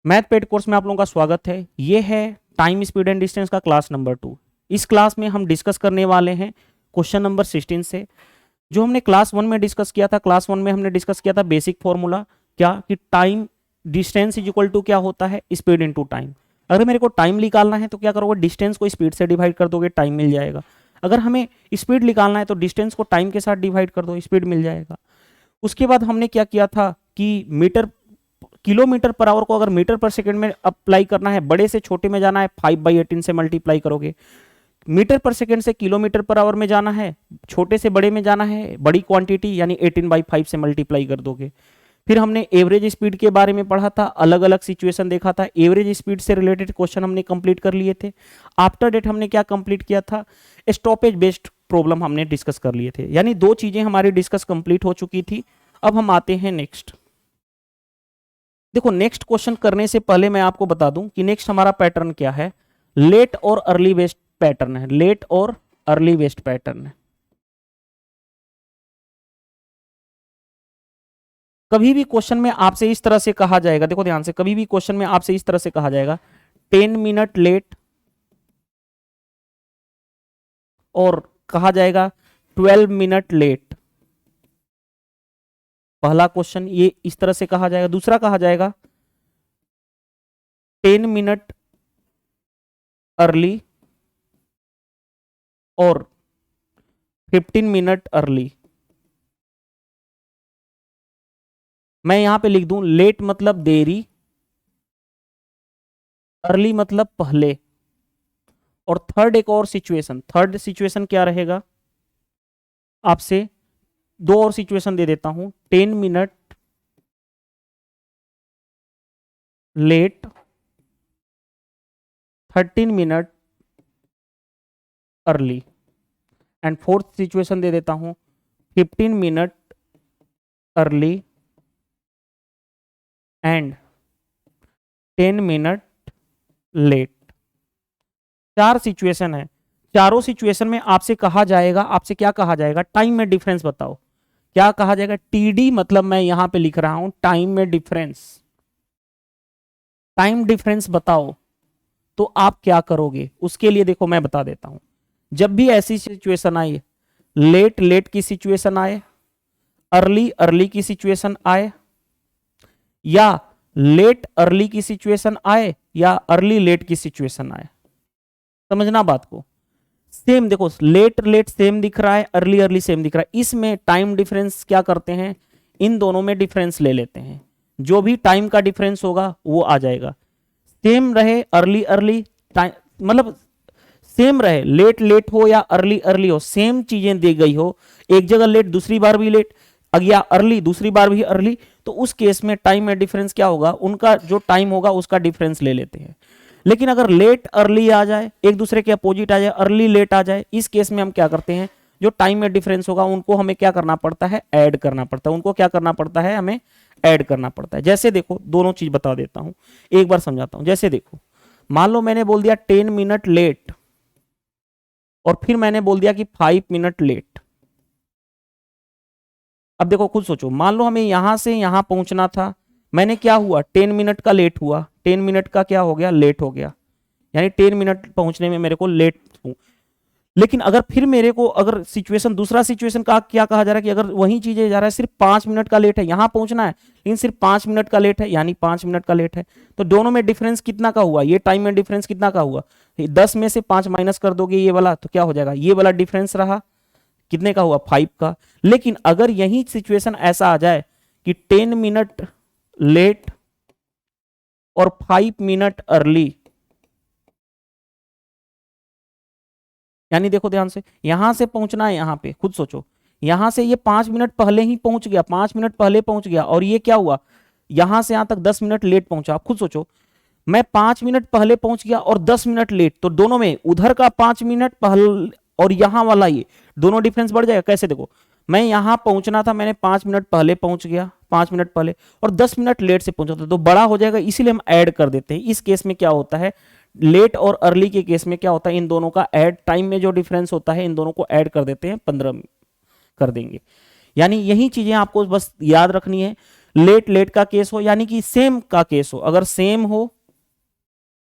Math paid course में आप लोगों का स्वागत है। ये है टाइम स्पीड एंड डिस्टेंस का क्लास नंबर 2। इस क्लास में हम डिस्कस करने वाले हैं क्वेश्चन नंबर 16 से। जो हमने क्लास 1 में डिस्कस किया था, क्लास 1 में हमने डिस्कस किया था बेसिक फॉर्मूला क्या कि time distance is equal to क्या होता है, स्पीड इनटू टाइम। अगर मेरे को टाइम निकालना है तो क्या करोगे, डिस्टेंस को स्पीड से डिवाइड कर दोगे, टाइम मिल जाएगा। अगर हमें स्पीड निकालना है तो डिस्टेंस को टाइम के साथ डिवाइड कर दो, स्पीड मिल जाएगा। उसके बाद हमने क्या किया था कि किलोमीटर पर आवर को अगर मीटर पर सेकंड में अप्लाई करना है, बड़े से छोटे में जाना है 5/18 से मल्टीप्लाई करोगे। मीटर पर सेकंड से किलोमीटर पर आवर में जाना है, छोटे से बड़े में जाना है, बड़ी क्वांटिटी यानी 18/5 से मल्टीप्लाई कर दोगे। फिर हमने एवरेज स्पीड के बारे में पढ़ा था, अलग अलग सिचुएशन देखा था, एवरेज स्पीड से रिलेटेड क्वेश्चन हमने कंप्लीट कर लिए थे। आफ्टर डेट हमने क्या कंप्लीट किया था, स्टॉपेज बेस्ड प्रॉब्लम हमने डिस्कस कर लिए थे। यानी 2 चीजें हमारी डिस्कस कंप्लीट हो चुकी थी। अब हम आते हैं नेक्स्ट। देखो, नेक्स्ट क्वेश्चन करने से पहले मैं आपको बता दूं कि नेक्स्ट हमारा पैटर्न क्या है। लेट और अर्ली वेस्ट पैटर्न है, लेट और अर्ली वेस्ट पैटर्न है। कभी भी क्वेश्चन में आपसे इस तरह से कहा जाएगा, देखो ध्यान से, कभी भी क्वेश्चन में आपसे इस तरह से कहा जाएगा 10 मिनट लेट और कहा जाएगा 12 मिनट लेट। पहला क्वेश्चन ये इस तरह से कहा जाएगा। दूसरा कहा जाएगा 10 मिनट अर्ली और 15 मिनट अर्ली। मैं यहां पे लिख दूं लेट मतलब देरी, अर्ली मतलब पहले। और थर्ड एक और सिचुएशन, थर्ड सिचुएशन क्या रहेगा, आपसे 2 और सिचुएशन दे देता हूं। 10 minute late, 13 minute early. And fourth situation दे देता हूं 15 minute early and 10 minute late. 4 situation है। चारों सिचुएशन में आपसे कहा जाएगा, आपसे क्या कहा जाएगा, टाइम में डिफरेंस बताओ। क्या कहा जाएगा, टीडी मतलब मैं यहां पे लिख रहा हूं टाइम में डिफरेंस। टाइम डिफरेंस बताओ तो आप क्या करोगे। उसके लिए देखो मैं बता देता हूं। जब भी ऐसी सिचुएशन आए, लेट लेट की सिचुएशन आए, अर्ली अर्ली की सिचुएशन आए, या लेट अर्ली की सिचुएशन आए, या अर्ली लेट की सिचुएशन आए, समझना बात को। सेम देखो, लेट लेट सेम दिख रहा है, अर्ली अर्ली सेम दिख रहा है। इसमें टाइम डिफरेंस क्या करते हैं, इन दोनों में डिफरेंस ले लेते हैं। जो भी टाइम का डिफरेंस होगा वो आ जाएगा। सेम रहे अर्ली अर्ली, मतलब सेम रहे, लेट लेट हो या अर्ली अर्ली हो, सेम चीजें दी गई हो, एक जगह लेट दूसरी बार भी लेट, या अर्ली दूसरी बार भी अर्ली, तो उस केस में टाइम में डिफरेंस क्या होगा, उनका जो टाइम होगा उसका डिफरेंस ले लेते हैं। लेकिन अगर लेट अर्ली आ जाए, एक दूसरे के अपोजिट आ जाए, अर्ली लेट आ जाए, इस केस में हम क्या करते हैं, जो टाइम में डिफरेंस होगा उनको हमें क्या करना पड़ता है, ऐड करना पड़ता है। उनको क्या करना पड़ता है, हमें ऐड करना पड़ता है। जैसे देखो, दोनों चीज बता देता हूं, एक बार समझाता हूं। जैसे देखो, मान लो मैंने बोल दिया 10 मिनट लेट और फिर मैंने बोल दिया कि 5 मिनट लेट। अब देखो खुद सोचो, मान लो हमें यहां से यहां पहुंचना था, मैंने क्या हुआ, 10 मिनट का लेट हुआ, 10 मिनट का क्या हो गया, लेट हो गया, यानी 10 मिनट पहुंचने में मेरे को लेट हूं। लेकिन अगर फिर मेरे को अगर सिचुएशन, दूसरा सिचुएशन का क्या कहा जा रहा है कि अगर वही चीजें जा रहा है, सिर्फ 5 मिनट का लेट है, यहां पहुंचना है लेकिन सिर्फ 5 मिनट का लेट है, यानी 5 मिनट का लेट है, तो दोनों में डिफरेंस कितना का हुआ, ये टाइम में डिफरेंस कितना का हुआ, 10 में से 5 माइनस कर दोगे ये वाला, तो क्या हो जाएगा, ये वाला डिफरेंस रहा, कितने का हुआ, 5 का। लेकिन अगर यही सिचुएशन ऐसा आ जाए कि 10 मिनट लेट और 5 मिनट अर्ली, यानी देखो ध्यान से, यहां से पहुंचना है, यहां पे खुद सोचो, यहां से ये 5 मिनट पहले ही पहुंच गया, 5 मिनट पहले पहुंच गया, और ये क्या हुआ, यहां से यहां तक 10 मिनट लेट पहुंचा। आप खुद सोचो, मैं 5 मिनट पहले पहुंच गया और 10 मिनट लेट, तो दोनों में उधर का 5 मिनट पहले और यहां वाला ये दोनों डिफरेंस बढ़ जाएगा। कैसे, देखो मैं यहां पहुंचना था, मैंने 5 मिनट पहले पहुंच गया, 5 मिनट पहले, और 10 मिनट लेट से पहुंचा था, तो बड़ा हो जाएगा, इसीलिए हम ऐड कर देते हैं। इस केस में क्या होता है, लेट और अर्ली के केस में क्या होता है, इन दोनों का ऐड, टाइम में जो डिफरेंस होता है इन दोनों को ऐड कर देते हैं, 15 कर देंगे। यानी यही चीजें आपको बस याद रखनी है। लेट लेट का केस हो यानी कि सेम का केस हो, अगर सेम हो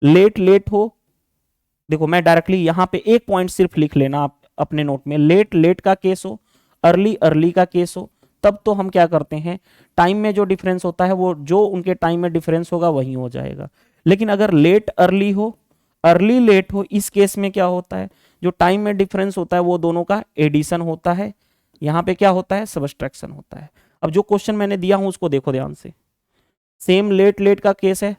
लेट लेट हो, देखो मैं डायरेक्टली यहां पे एक पॉइंट सिर्फ लिख लेना आप अपने नोट में, लेट लेट का केस हो, अर्ली अर्ली का केस हो, तब तो हम क्या करते हैं, टाइम में जो डिफरेंस होता है वो जो उनके टाइम में डिफरेंस होगा वही हो जाएगा। लेकिन अगर लेट अर्ली हो, अर्ली लेट हो, इस केस में क्या होता है, जो टाइम में डिफरेंस होता है वो दोनों का एडिशन होता है, यहां पे क्या होता है, सबट्रैक्शन होता है। अब जो क्वेश्चन मैंने दिया हूं उसको देखो ध्यान से, सेम लेट लेट का केस है,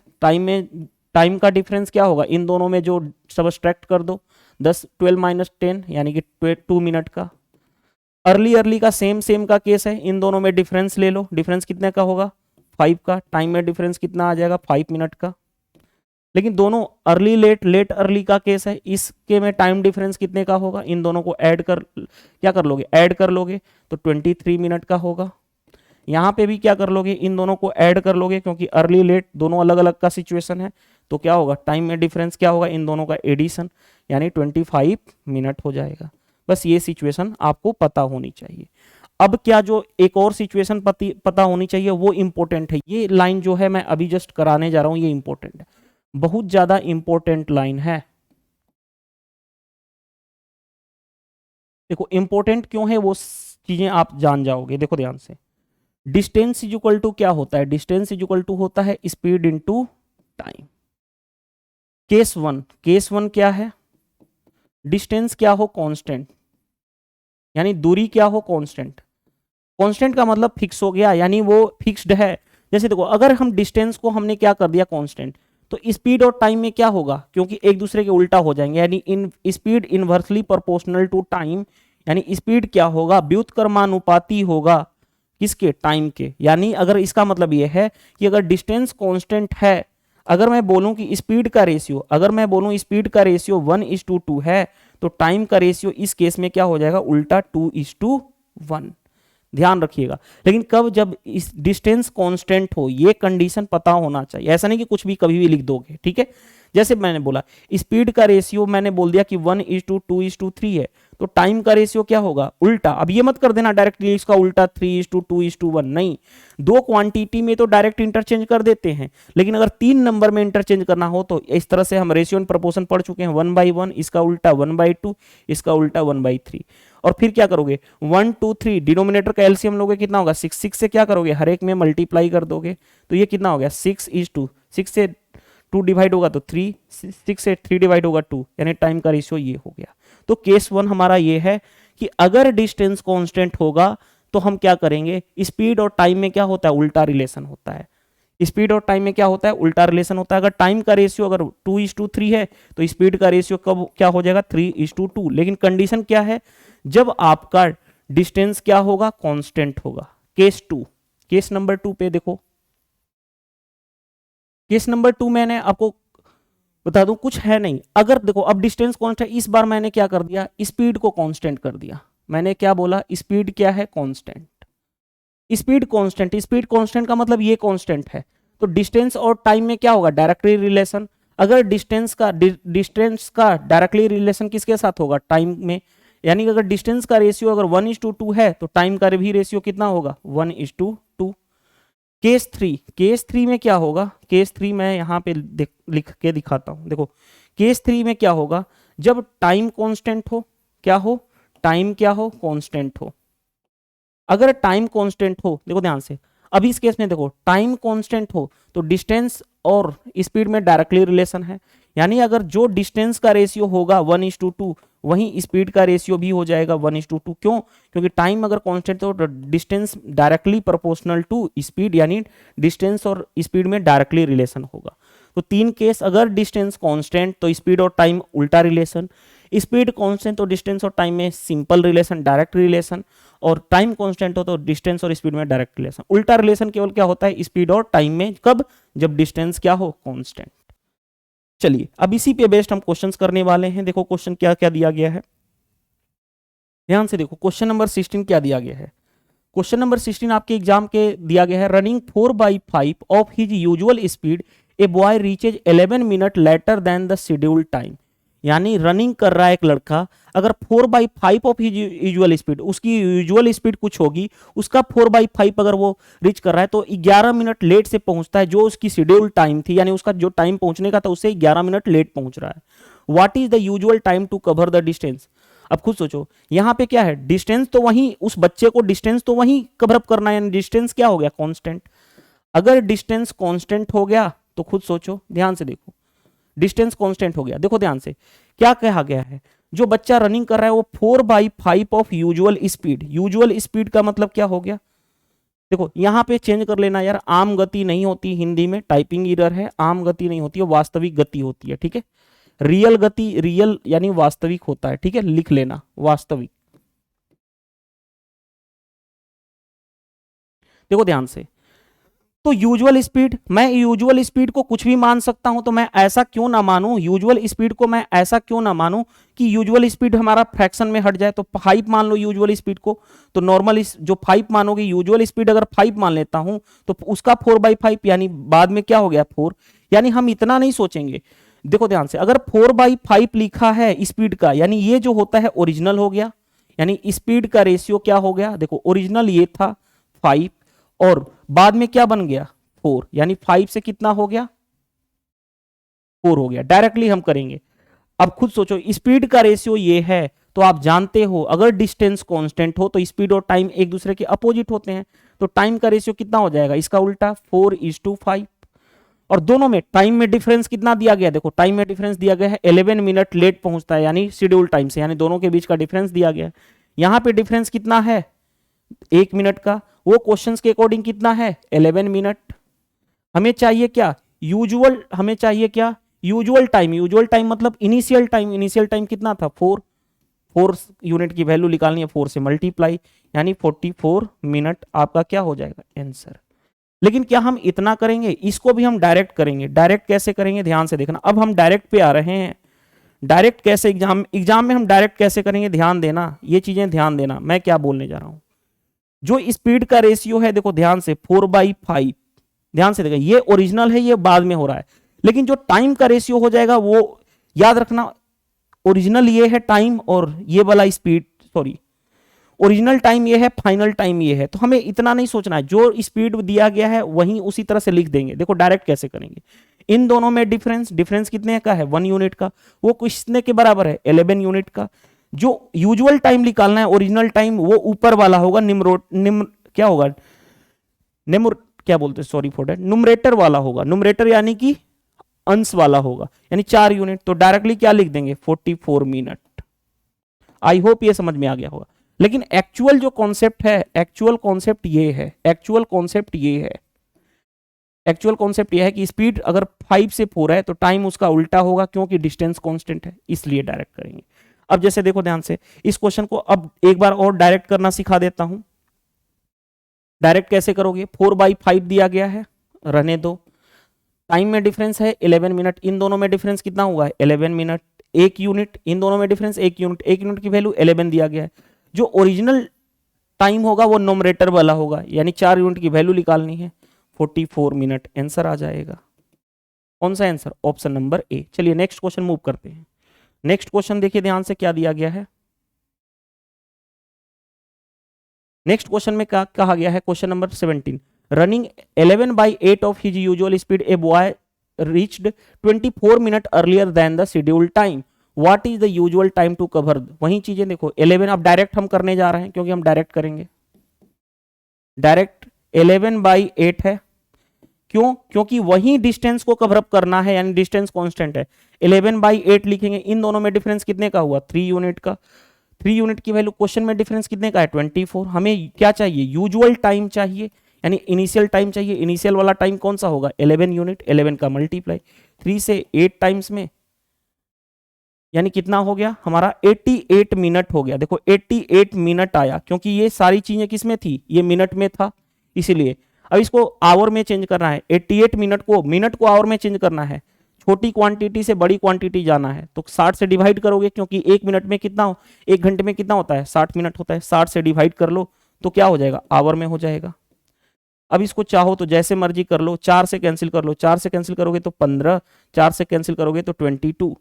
टाइम का डिफरेंस क्या होगा, इन दोनों में जो सबट्रैक्ट कर दो, 10 12 माइनस 10 यानी कि 2 मिनट का। अर्ली अर्ली का सेम सेम का केस है, इन दोनों में डिफरेंस ले लो, डिफरेंस कितने का होगा, 5 का, टाइम में डिफरेंस कितना आ जाएगा, 5 मिनट का। लेकिन दोनों अर्ली लेट लेट अर्ली का केस है, इसके में टाइम डिफरेंस कितने का होगा, इन दोनों को ऐड कर, क्या कर लोगे, ऐड कर लोगे तो 23 मिनट का होगा। यहां पे भी क्या कर लोगे, इन दोनों को ऐड कर लोगे, क्योंकि अर्ली लेट दोनों अलग अलग का सिचुएशन है, तो क्या होगा, टाइम में डिफरेंस क्या होगा, इन दोनों का एडिशन, यानी 25 मिनट हो जाएगा। बस ये सिचुएशन आपको पता होनी चाहिए। अब क्या जो एक और सिचुएशन पता होनी चाहिए वो इंपॉर्टेंट है, ये लाइन जो है मैं अभी जस्ट कराने जा रहा हूं, ये इंपॉर्टेंट है, बहुत ज्यादा इंपॉर्टेंट लाइन है। देखो इंपॉर्टेंट क्यों है वो चीजें आप जान जाओगे, देखो ध्यान से। डिस्टेंस इज इक्वल टू क्या होता है, डिस्टेंस इज इक्वल टू होता है speed into time. Case one क्या है, डिस्टेंस क्या हो, कांस्टेंट, यानी दूरी क्या हो, कांस्टेंट। कांस्टेंट का मतलब फिक्स हो गया, यानी वो फिक्स्ड है। जैसे देखो अगर हम डिस्टेंस को हमने क्या कर दिया कांस्टेंट, तो स्पीड और टाइम में क्या होगा, क्योंकि एक दूसरे के उल्टा हो जाएंगे, यानी इन speed inversely proportional to time, यानी स्पीड क्या होगा, व्युत्क्रमानुपाती होगा किसके, टाइम के। यानी अगर इसका मतलब यह है कि अगर डिस्टेंस कांस्टेंट है, अगर मैं बोलूं कि स्पीड का रेशियो, अगर मैं बोलूं स्पीड का रेशियो 1:2 है, तो टाइम का रेशियो इस केस में क्या हो जाएगा, उल्टा 2:1। ध्यान रखिएगा, लेकिन कब, जब इस डिस्टेंस कांस्टेंट हो, ये कंडीशन पता होना चाहिए, ऐसा नहीं कि कुछ भी कभी भी लिख दोगे, ठीक है। जैसे मैंने बोला स्पीड का रेशियो मैंने बोल दिया कि 1:2:3 है, तो टाइम का रेशियो क्या होगा, उल्टा। अब ये मत कर देना डायरेक्टली इसका उल्टा 3:2:1, नहीं, दो क्वांटिटी में तो डायरेक्ट इंटरचेंज कर देते हैं, लेकिन अगर 3 नंबर में इंटरचेंज करना हो तो इस तरह से हम रेशियो एंड प्रोपोर्शन पढ़ चुके हैं, 1/1, इसका उल्टा 1/2, इसका उल्टा 1/3। और फिर क्या करोगे, 1 2 3 डिनोमिनेटर का एलसीएम लोगे, कितना होगा 6, 6 से क्या करोगे, हर एक में मल्टीप्लाई कर दोगे, तो ये कितना हो गया 6:2, 6 से 2 डिवाइड होगा तो 3, 6 से 3 डिवाइड होगा 2, यानी टाइम का रेशियो ये हो गया। तो केस 1 हमारा ये है कि अगर डिस्टेंस कांस्टेंट होगा तो हम क्या करेंगे, स्पीड और टाइम में क्या होता है, उल्टा रिलेशन होता है। स्पीड और टाइम में क्या होता है, उल्टा रिलेशन होता है। अगर टाइम का रेशियो अगर 2:3 है तो स्पीड का रेशियो कब क्या हो जाएगा, 3:2। लेकिन कंडीशन क्या है, जब आपका डिस्टेंस क्या होगा, कांस्टेंट होगा। केस 2, केस नंबर 2 पे देखो, केस नंबर 2 मैंने आपको बता दूं कुछ है नहीं। अगर देखो अब डिस्टेंस कांस्टेंट, इस बार मैंने क्या कर दिया, स्पीड को कांस्टेंट कर दिया। मैंने क्या बोला, स्पीड क्या है, constant. Speed constant, speed constant का मतलब ये कांस्टेंट है, तो डिस्टेंस और टाइम में क्या होगा, डायरेक्टली रिलेशन। अगर डिस्टेंस का डायरेक्टली रिलेशन किसके साथ होगा, टाइम में। यानी कि अगर डिस्टेंस का रेशियो अगर 1:2 है तो टाइम का भी रेशियो कितना होगा, 1:2। केस थ्री में क्या होगा, केस 3 मैं यहां पे लिख के दिखाता हूं। देखो केस 3 में क्या होगा, जब टाइम कांस्टेंट हो, क्या हो, टाइम क्या हो, कांस्टेंट हो। अगर टाइम कांस्टेंट हो, देखो ध्यान से, अभी इस केस में देखो टाइम कांस्टेंट हो तो डिस्टेंस और स्पीड में डायरेक्टली रिलेशन है, यानी अगर जो डिस्टेंस का रेशियो होगा 1:2, वहीं स्पीड का रेशियो भी हो जाएगा 1:2। क्यों, क्योंकि टाइम अगर कांस्टेंट हो तो distance directly proportional to speed, यानी डिस्टेंस और स्पीड में डायरेक्टली रिलेशन होगा। तो 3 केस, अगर डिस्टेंस कांस्टेंट तो स्पीड और टाइम उल्टा रिलेशन, स्पीड कांस्टेंट तो डिस्टेंस और टाइम में सिंपल रिलेशन, डायरेक्ट रिलेशन, और टाइम कांस्टेंट हो तो डिस्टेंस और स्पीड में डायरेक्ट रिलेशन। उल्टा रिलेशन केवल क्या होता है, स्पीड और टाइम में, कब, जब डिस्टेंस क्या हो, कांस्टेंट। चलिए अब इसी पे बेस्ड हम क्वेश्चंस करने वाले हैं। देखो क्वेश्चन क्या क्या दिया गया है, ध्यान से देखो। क्वेश्चन नंबर 16 क्या दिया गया है, क्वेश्चन नंबर 16 आपके एग्जाम के दिया गया है, running 4/5 of his usual speed a boy reaches 11 minute later than the scheduled time. यानी रनिंग कर रहा है एक लड़का, अगर 4/5 ऑफ यूजुअल स्पीड, उसकी यूजुअल स्पीड कुछ होगी, उसका 4/5 अगर वो रीच कर रहा है तो 11 मिनट लेट से पहुंचता है, जो उसकी शेड्यूल टाइम थी, यानी उसका जो टाइम पहुंचने का था उससे 11 मिनट लेट पहुंच रहा है। What is the usual time to cover the distance? अब खुद सोचो, यहां पे क्या है, डिस्टेंस तो वही, उस बच्चे को डिस्टेंस तो वही कवर अप करना है, यानी डिस्टेंस क्या हो गया, कांस्टेंट। अगर डिस्टेंस कांस्टेंट हो गया तो खुद सोचो, ध्यान से देखो, डिस्टेंस कांस्टेंट हो गया, देखो ध्यान से क्या कहा गया है, जो बच्चा रनिंग कर रहा है वो 4/5 of usual speed. Usual speed का मतलब क्या हो गया, देखो यहां पे चेंज कर लेना यार, आम गति नहीं होती, हिंदी में टाइपिंग एरर है, आम गति नहीं होती है, वास्तविक गति होती है, ठीक है। रियल गति, रियल यानी वास्तविक होता है, ठीक है, लिख लेना वास्तविक। देखो ध्यान से, तो यूजुअल स्पीड, मैं यूजुअल स्पीड को कुछ भी मान सकता हूं, तो मैं ऐसा क्यों ना मानूं, यूजुअल स्पीड को मैं ऐसा क्यों ना मानूं कि यूजुअल स्पीड हमारा फ्रैक्शन में हट जाए, तो 5 मान लो यूजुअल स्पीड को, तो नॉर्मल जो 5 मानोगे, यूजुअल स्पीड अगर 5 मान लेता हूं तो उसका 4/5, यानी बाद में क्या हो गया 4, यानी हम इतना नहीं सोचेंगे। देखो ध्यान से, अगर 4/5 लिखा है स्पीड का, यानी ये जो होता है ओरिजिनल हो गया, यानी स्पीड का रेशियो क्या हो गया, देखो ओरिजिनल ये था 5 और बाद में क्या बन गया 4, यानी 5 से कितना हो गया 4 हो गया, डायरेक्टली हम करेंगे। अब खुद सोचो, स्पीड का रेशियो ये है, तो आप जानते हो अगर डिस्टेंस कांस्टेंट हो तो स्पीड और टाइम एक दूसरे के अपोजिट होते हैं, तो टाइम का रेशियो कितना हो जाएगा, इसका उल्टा 4:5। और दोनों में टाइम में डिफरेंस कितना दिया गया, देखो टाइम में डिफरेंस दिया गया है 11 मिनट लेट पहुंचता है, यानी शेड्यूल टाइम से, यानी दोनों के बीच का डिफरेंस दिया गया है। यहां पे डिफरेंस कितना है 1 मिनट का, वो क्वेश्चंस के अकॉर्डिंग कितना है 11 मिनट। हमें चाहिए क्या, यूजुअल, हमें चाहिए क्या यूजुअल टाइम, यूजुअल टाइम मतलब इनिशियल टाइम, इनिशियल टाइम कितना था 4, 4 यूनिट की वैल्यू निकालनी है, 4 से मल्टीप्लाई, यानी 44 मिनट आपका क्या हो जाएगा आंसर। लेकिन क्या हम इतना करेंगे, इसको भी हम डायरेक्ट करेंगे। डायरेक्ट कैसे करेंगे, ध्यान से देखना, अब हम डायरेक्ट पे आ रहे हैं। डायरेक्ट कैसे, एग्जाम में हम डायरेक्ट कैसे करेंगे, ध्यान देना, ये चीजें ध्यान देना मैं क्या बोलने जा रहा हूं। जो स्पीड का रेशियो है, देखो ध्यान से 4/5, ध्यान से देखो, ये ओरिजिनल है, ये बाद में हो रहा है, लेकिन जो टाइम का रेशियो हो जाएगा वो याद रखना, ओरिजिनल ये है टाइम और ये वाला स्पीड, सॉरी ओरिजिनल टाइम ये है, फाइनल टाइम ये है, तो हमें इतना नहीं सोचना है, जो स्पीड दिया गया है वहीं उसी तरह से लिख देंगे। देखो डायरेक्ट कैसे करेंगे, इन दोनों में डिफरेंस, डिफरेंस कितने का है 1 यूनिट का, वो कितने के बराबर है 11 यूनिट का। जो यूजुअल टाइम निकालना है, ओरिजिनल टाइम, वो ऊपर वाला होगा, निम्न क्या होगा, नेमुर क्या बोलते हैं, सॉरी फॉर दैट, नुमरेटर वाला होगा, नुमरेटर यानी कि अंश वाला होगा, यानी 4 यूनिट, तो डायरेक्टली क्या लिख देंगे 44 मिनट। आई होप ये समझ में आ गया होगा। लेकिन एक्चुअल जो कॉन्सेप्ट है, एक्चुअल कॉन्सेप्ट ये है, एक्चुअल कॉन्सेप्ट ये है, एक्चुअल कॉन्सेप्ट ये है कि स्पीड अगर 5 से 4 है तो टाइम उसका उल्टा होगा, क्योंकि डिस्टेंस कांस्टेंट है, इसलिए डायरेक्ट करेंगे। अब जैसे देखो ध्यान से, इस क्वेश्चन को अब एक बार और डायरेक्ट करना सिखा देता हूं। डायरेक्ट कैसे करोगे, 4/5 दिया गया है, रहने दो, टाइम में डिफरेंस है 11 मिनट, इन दोनों में डिफरेंस कितना हुआ है 11 मिनट, 1 यूनिट, इन दोनों में डिफरेंस 1 यूनिट, 1 यूनिट की वैल्यू 11 दिया गया है। जो ओरिजिनल टाइम होगा वो नोमरेटर वाला होगा, यानी 4 यूनिट की वैल्यू निकालनी है, 44 मिनट आंसर आ जाएगा। कौन सा आंसर, ऑप्शन नंबर ए। चलिए नेक्स्ट क्वेश्चन मूव करते हैं। नेक्स्ट क्वेश्चन देखिए ध्यान से क्या दिया गया है। नेक्स्ट क्वेश्चन में क्या कहा गया है, question number 17, running 11/8 of his usual speed a boy reached 24 minute earlier than the schedule time, what is the usual time to cover. वही चीजें देखो 11, अब डायरेक्ट हम करने जा रहे हैं क्योंकि हम डायरेक्ट करेंगे, डायरेक्ट 11/8 है, क्यों, क्योंकि वही डिस्टेंस को कवर अप करना है, यानी डिस्टेंस कांस्टेंट है, 11/8 लिखेंगे, इन दोनों में डिफरेंस कितने का हुआ 3 यूनिट का, 3 यूनिट की वैल्यू, क्वेश्चन में डिफरेंस कितने का है 24, हमें क्या चाहिए यूजुअल टाइम चाहिए, यानी इनिशियल टाइम चाहिए, इनिशियल वाला टाइम कौन सा होगा 11 यूनिट, 11 का मल्टीप्लाई 3 से 8 टाइम्स में, यानी कितना हो गया हमारा 88 मिनट हो गया। देखो 88 मिनट आया, क्योंकि ये सारी चीजें किस में थी, ये मिनट में था, इसीलिए। अब इसको आवर में चेंज करना है, 88 मिनट को आवर में चेंज करना है, छोटी क्वांटिटी से बड़ी क्वांटिटी जाना है, तो 60 से डिवाइड करोगे, क्योंकि 1 मिनट में कितना हो, 1 घंटे में कितना होता है 60 मिनट होता है, 60 से डिवाइड कर लो तो क्या हो जाएगा आवर में हो जाएगा। अब इसको चाहो तो जैसे मर्जी कर लो, 4 से कैंसिल कर लो, 4 से कैंसिल करोगे तो 15, 4 से कैंसिल करोगे तो 22,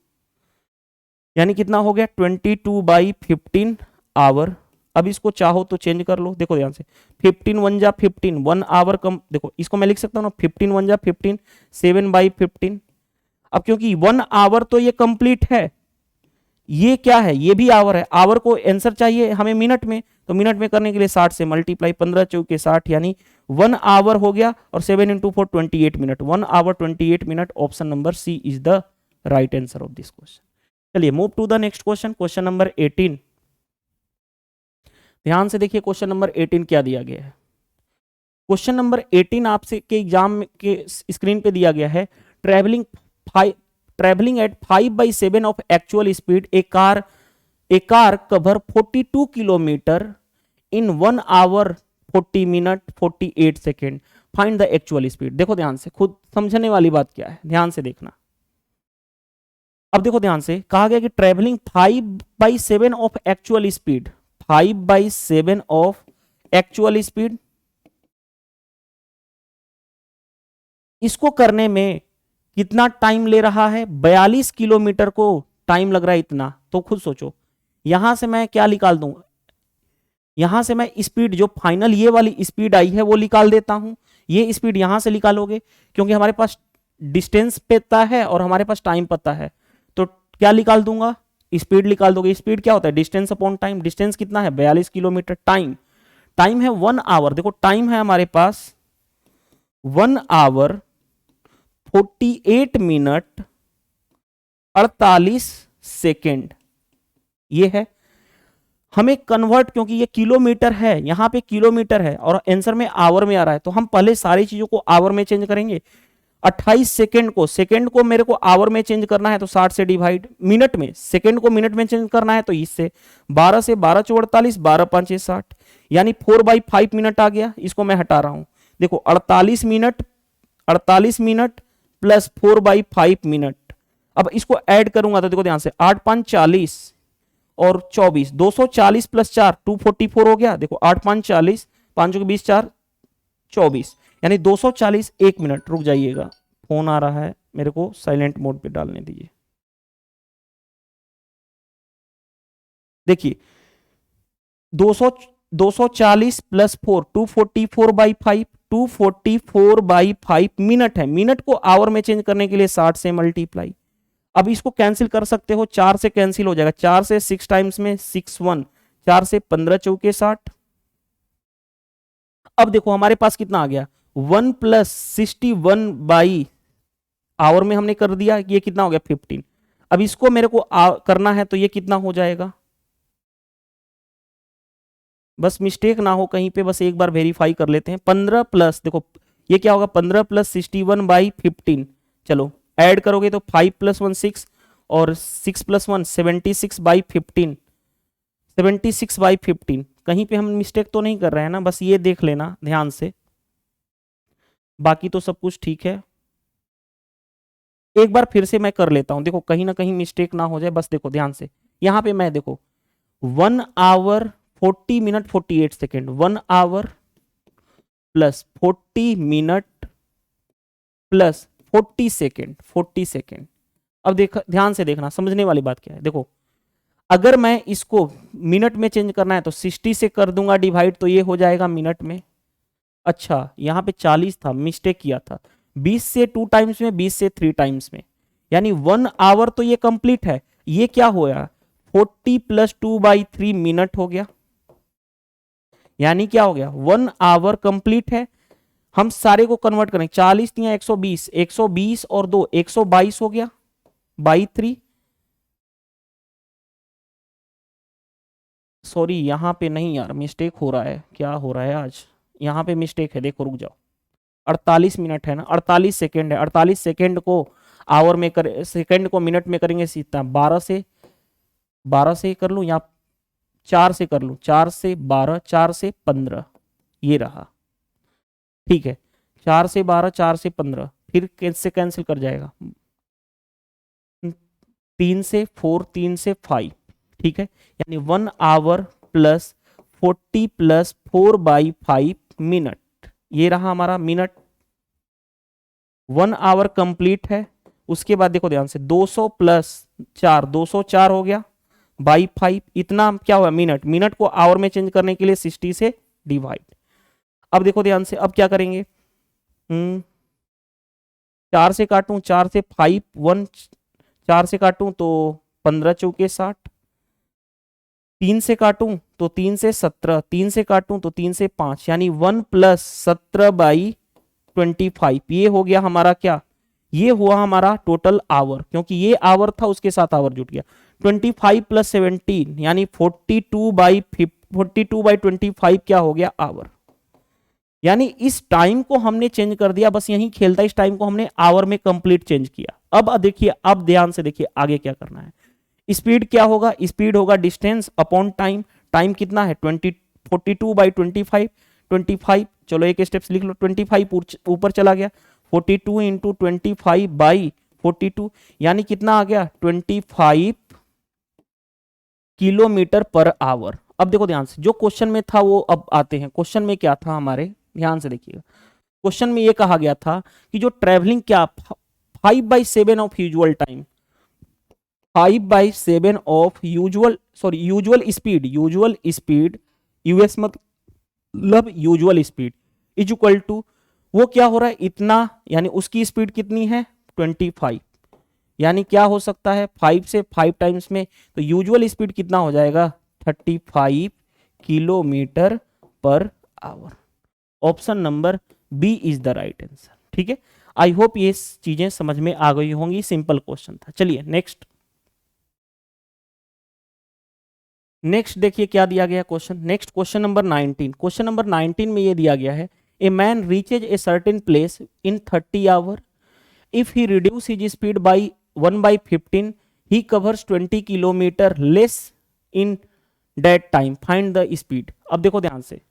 यानी कितना हो गया 22/15 आवर। अब इसको चाहो तो चेंज कर लो, देखो ध्यान से, 15 1 जा 15, 1 आवर कम, देखो इसको मैं लिख सकता हूँ ना 15 1 जा 15, 7/15। अब क्योंकि 1 आवर तो ये कंप्लीट है, ये क्या है, ये भी आवर है, आवर को आंसर चाहिए हमें मिनट में, तो मिनट में करने के लिए 60 से मल्टीप्लाई, 15 चौके 60, यानी 1 आवर हो गया, और 7 × 4 28 minute, 1 hour 28 minute. Option number C is the right answer of this question. चलिए move to the next question, question number 18। ध्यान से देखिए क्वेश्चन नंबर 18 क्या दिया गया है। क्वेश्चन नंबर 18 आपसे के एग्जाम के स्क्रीन पे दिया गया है, travelling at 5/7 of actual speed, a car cover 42 kilometre in 1 hour 40 minute 48 second, find the actual speed. देखो ध्यान से, खुद समझने वाली बात क्या है, ध्यान से देखना। अब देखो ध्यान से, कहा गया कि travelling 5/7 of actual speed, 5/7 of actual speed, इसको करने में कितना टाइम ले रहा है, 42 किलोमीटर को टाइम लग रहा है इतना, तो खुद सोचो यहां से मैं क्या निकाल दूं, यहां से मैं स्पीड जो फाइनल ये वाली स्पीड आई है वो निकाल देता हूं, ये स्पीड यहां से निकालोगे, क्योंकि हमारे पास डिस्टेंस पता है और हमारे पास टाइम पता है, तो क्या निकाल दूंगा, स्पीड निकाल दोगे। स्पीड क्या होता है, डिस्टेंस अपॉन टाइम, डिस्टेंस कितना है 42 किलोमीटर, टाइम है 1 आवर, देखो टाइम है हमारे पास 1 आवर 48 मिनट 48 सेकेंड, ये है। हमें कन्वर्ट, क्योंकि ये किलोमीटर है, यहां पे किलोमीटर है और आंसर में आवर में आ रहा है, तो हम पहले सारी चीजों को आवर में चेंज करेंगे। 28 सेकेंड को मेरे को आवर में चेंज करना है, तो 60 से डिवाइड, मिनट में, सेकेंड को मिनट में चेंज करना है, तो इससे 12 से 12 × 48, 12 × 5 = 60, यानी 4/5 मिनट आ गया, इसको मैं हटा रहा हूं। देखो 48 मिनट प्लस 4/5 मिनट, अब इसको ऐड करूंगा तो देखो ध्यान से, 8 × 5 = 40 और 24, 240 + 4 244 हो गया। देखो 8 × 5 = 40, 5 के 20 4 24, यानी 240। 1 मिनट रुक जाइएगा, फोन आ रहा है मेरे को, साइलेंट मोड पे डालने दीजिए। देखिए 240 + 4 244/5, 244/5 मिनट है, मिनट को आवर में चेंज करने के लिए 60 से मल्टीप्लाई। अब इसको कैंसिल कर सकते हो, 4 से कैंसिल हो जाएगा, 4 से 6 टाइम्स में 61, 4 से 15 चौके 60। अब देखो हमारे पास कितना आ गया, 1 + 61/, आवर में हमने कर दिया, ये कितना हो गया 15। अब इसको मेरे को करना है, तो ये कितना हो जाएगा, बस मिस्टेक ना हो कहीं पे, बस एक बार वेरीफाई कर लेते हैं। 15 प्लस, देखो ये क्या होगा, 15 + 61/15, चलो ऐड करोगे तो 5 + 1 6 और 6 + 1 76/15, 76/15। कहीं पे हम मिस्टेक तो नहीं कर रहे हैं ना, बस ये देख लेना ध्यान से, बाकी तो सब कुछ ठीक है। एक बार फिर से मैं कर लेता हूं, देखो कहीं ना कहीं मिस्टेक ना हो जाए, बस देखो ध्यान से, यहां पे मैं देखो 1 hour 40 minute 48 second, 1 hour plus 40 minute plus 40 second, 40 second. अब ध्यान से देखना, समझने वाली बात क्या है, देखो अगर मैं इसको मिनट में चेंज करना है तो 60 से कर दूंगा डिवाइड, तो ये हो जाएगा मिनट में। अच्छा यहां पे 40 था, मिस्टेक किया था, 20 से 2 टाइम्स में, 20 से 3 टाइम्स में, यानी 1 आवर तो ये कंप्लीट है। ये क्या होया, 40 + 2/3 मिनट हो गया, यानी क्या हो गया 1 आवर कंप्लीट है। हम सारे को कन्वर्ट करें, 40 या 120, 120 और 2 122 हो गया, बाई 3, सॉरी यहां पे नहीं यार, मिस्टेक हो रहा है, क्या हो रहा है आज, यहां पे मिस्टेक है, देखो रुक जाओ, 48 मिनट है ना, 48 सेकेंड है, 48 सेकेंड को आवर में कर, सेकेंड को मिनट में करेंगे सीधा, 12 से कर लूं या 4 से कर लूं, 4 से 12, 4 से 15, ये रहा, ठीक है, 4 से 12, 4 से 15, फिर कैसे कैंसिल कर जाएगा, 3 से 4, 3 से 5, ठीक है, यानी 1 आवर प्लस 40 + 4/5 मिनट, ये रहा हमारा मिनट। 1 आवर कंप्लीट है, उसके बाद देखो ध्यान से 200 प्लस 4, 204 हो गया बाई 5, इतना क्या हुआ मिनट, मिनट को आवर में चेंज करने के लिए 60 से डिवाइड। अब देखो ध्यान से, अब क्या करेंगे, 4 से काटूं, 4 से 5 1, 4 से काटूं तो 15 चौके 60, 3 से काटूं तो 3 से 17, 3 से काटूं तो 3 से 5, यानी 1 प्लस 17 बाई 25, ये हो गया हमारा क्या, ये हुआ हमारा टोटल आवर, क्योंकि ये आवर था उसके साथ आवर जुट गया। 25 प्लस 17 यानी 42/25 क्या हो गया आवर। यानी इस टाइम को हमने चेंज कर दिया, बस यही खेलता, इस टाइम को हमने आवर में कंप्लीट चेंज किया। अब देखिए, अब ध्यान से देखिए आगे क्या करना है। स्पीड क्या होगा, स्पीड होगा डिस्टेंस अपॉन टाइम, टाइम कितना है 42/25, 25, चलो एक स्टेप्स लिख लो, 25 ऊपर चला गया, 42 इंटू 25/42 यानी कितना आ गया 25 किलोमीटर पर आवर। अब देखो ध्यान से, जो क्वेश्चन में था वो अब आते हैं, क्वेश्चन में क्या था हमारे, ध्यान से देखिएगा। क्वेश्चन में ये कहा गया था कि जो ट्रेवलिंग क्या 5/7 of usual time, 5/7 of usual speed, usual speed यूएस मतलब usual speed is equal to, वो क्या हो रहा है इतना, यानी उसकी स्पीड कितनी है 25, यानी क्या हो सकता है 5 से 5 टाइम्स में, तो यूजुअल स्पीड कितना हो जाएगा 35 kilometre per hour. Option number B is the right answer. ठीक है, आई होप ये चीजें समझ में आ गई होंगी, सिंपल क्वेश्चन था। चलिए नेक्स्ट, नेक्स्ट देखिए क्या दिया गया question, next question number 19। Question number 19 में ये दिया गया है, a man reaches a certain place in 30 hour, if he reduce his speed by 1/15 he covers 20 kilometre less in that time, find the speed. अब देखो ध्यान से,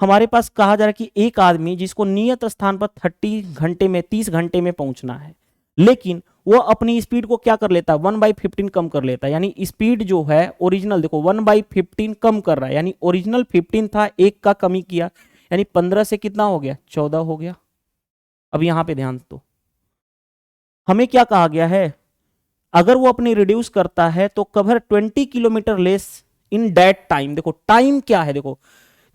हमारे पास कहा जा रहा है कि एक आदमी जिसको नियत स्थान पर 30 घंटे में पहुंचना है, लेकिन वो अपनी स्पीड को क्या कर लेता है 1/15 कम कर लेता है, यानी स्पीड जो है ओरिजिनल देखो 1/15 कम कर रहा है, यानी ओरिजिनल 15 था, एक का कमी किया, यानी 15 से कितना हो गया 14 हो गया। अब यहां पे ध्यान दो, हमें क्या कहा गया है, अगर वो अपनी रिड्यूस करता है तो cover 20 kilometre less in that time. देखो टाइम क्या है, देखो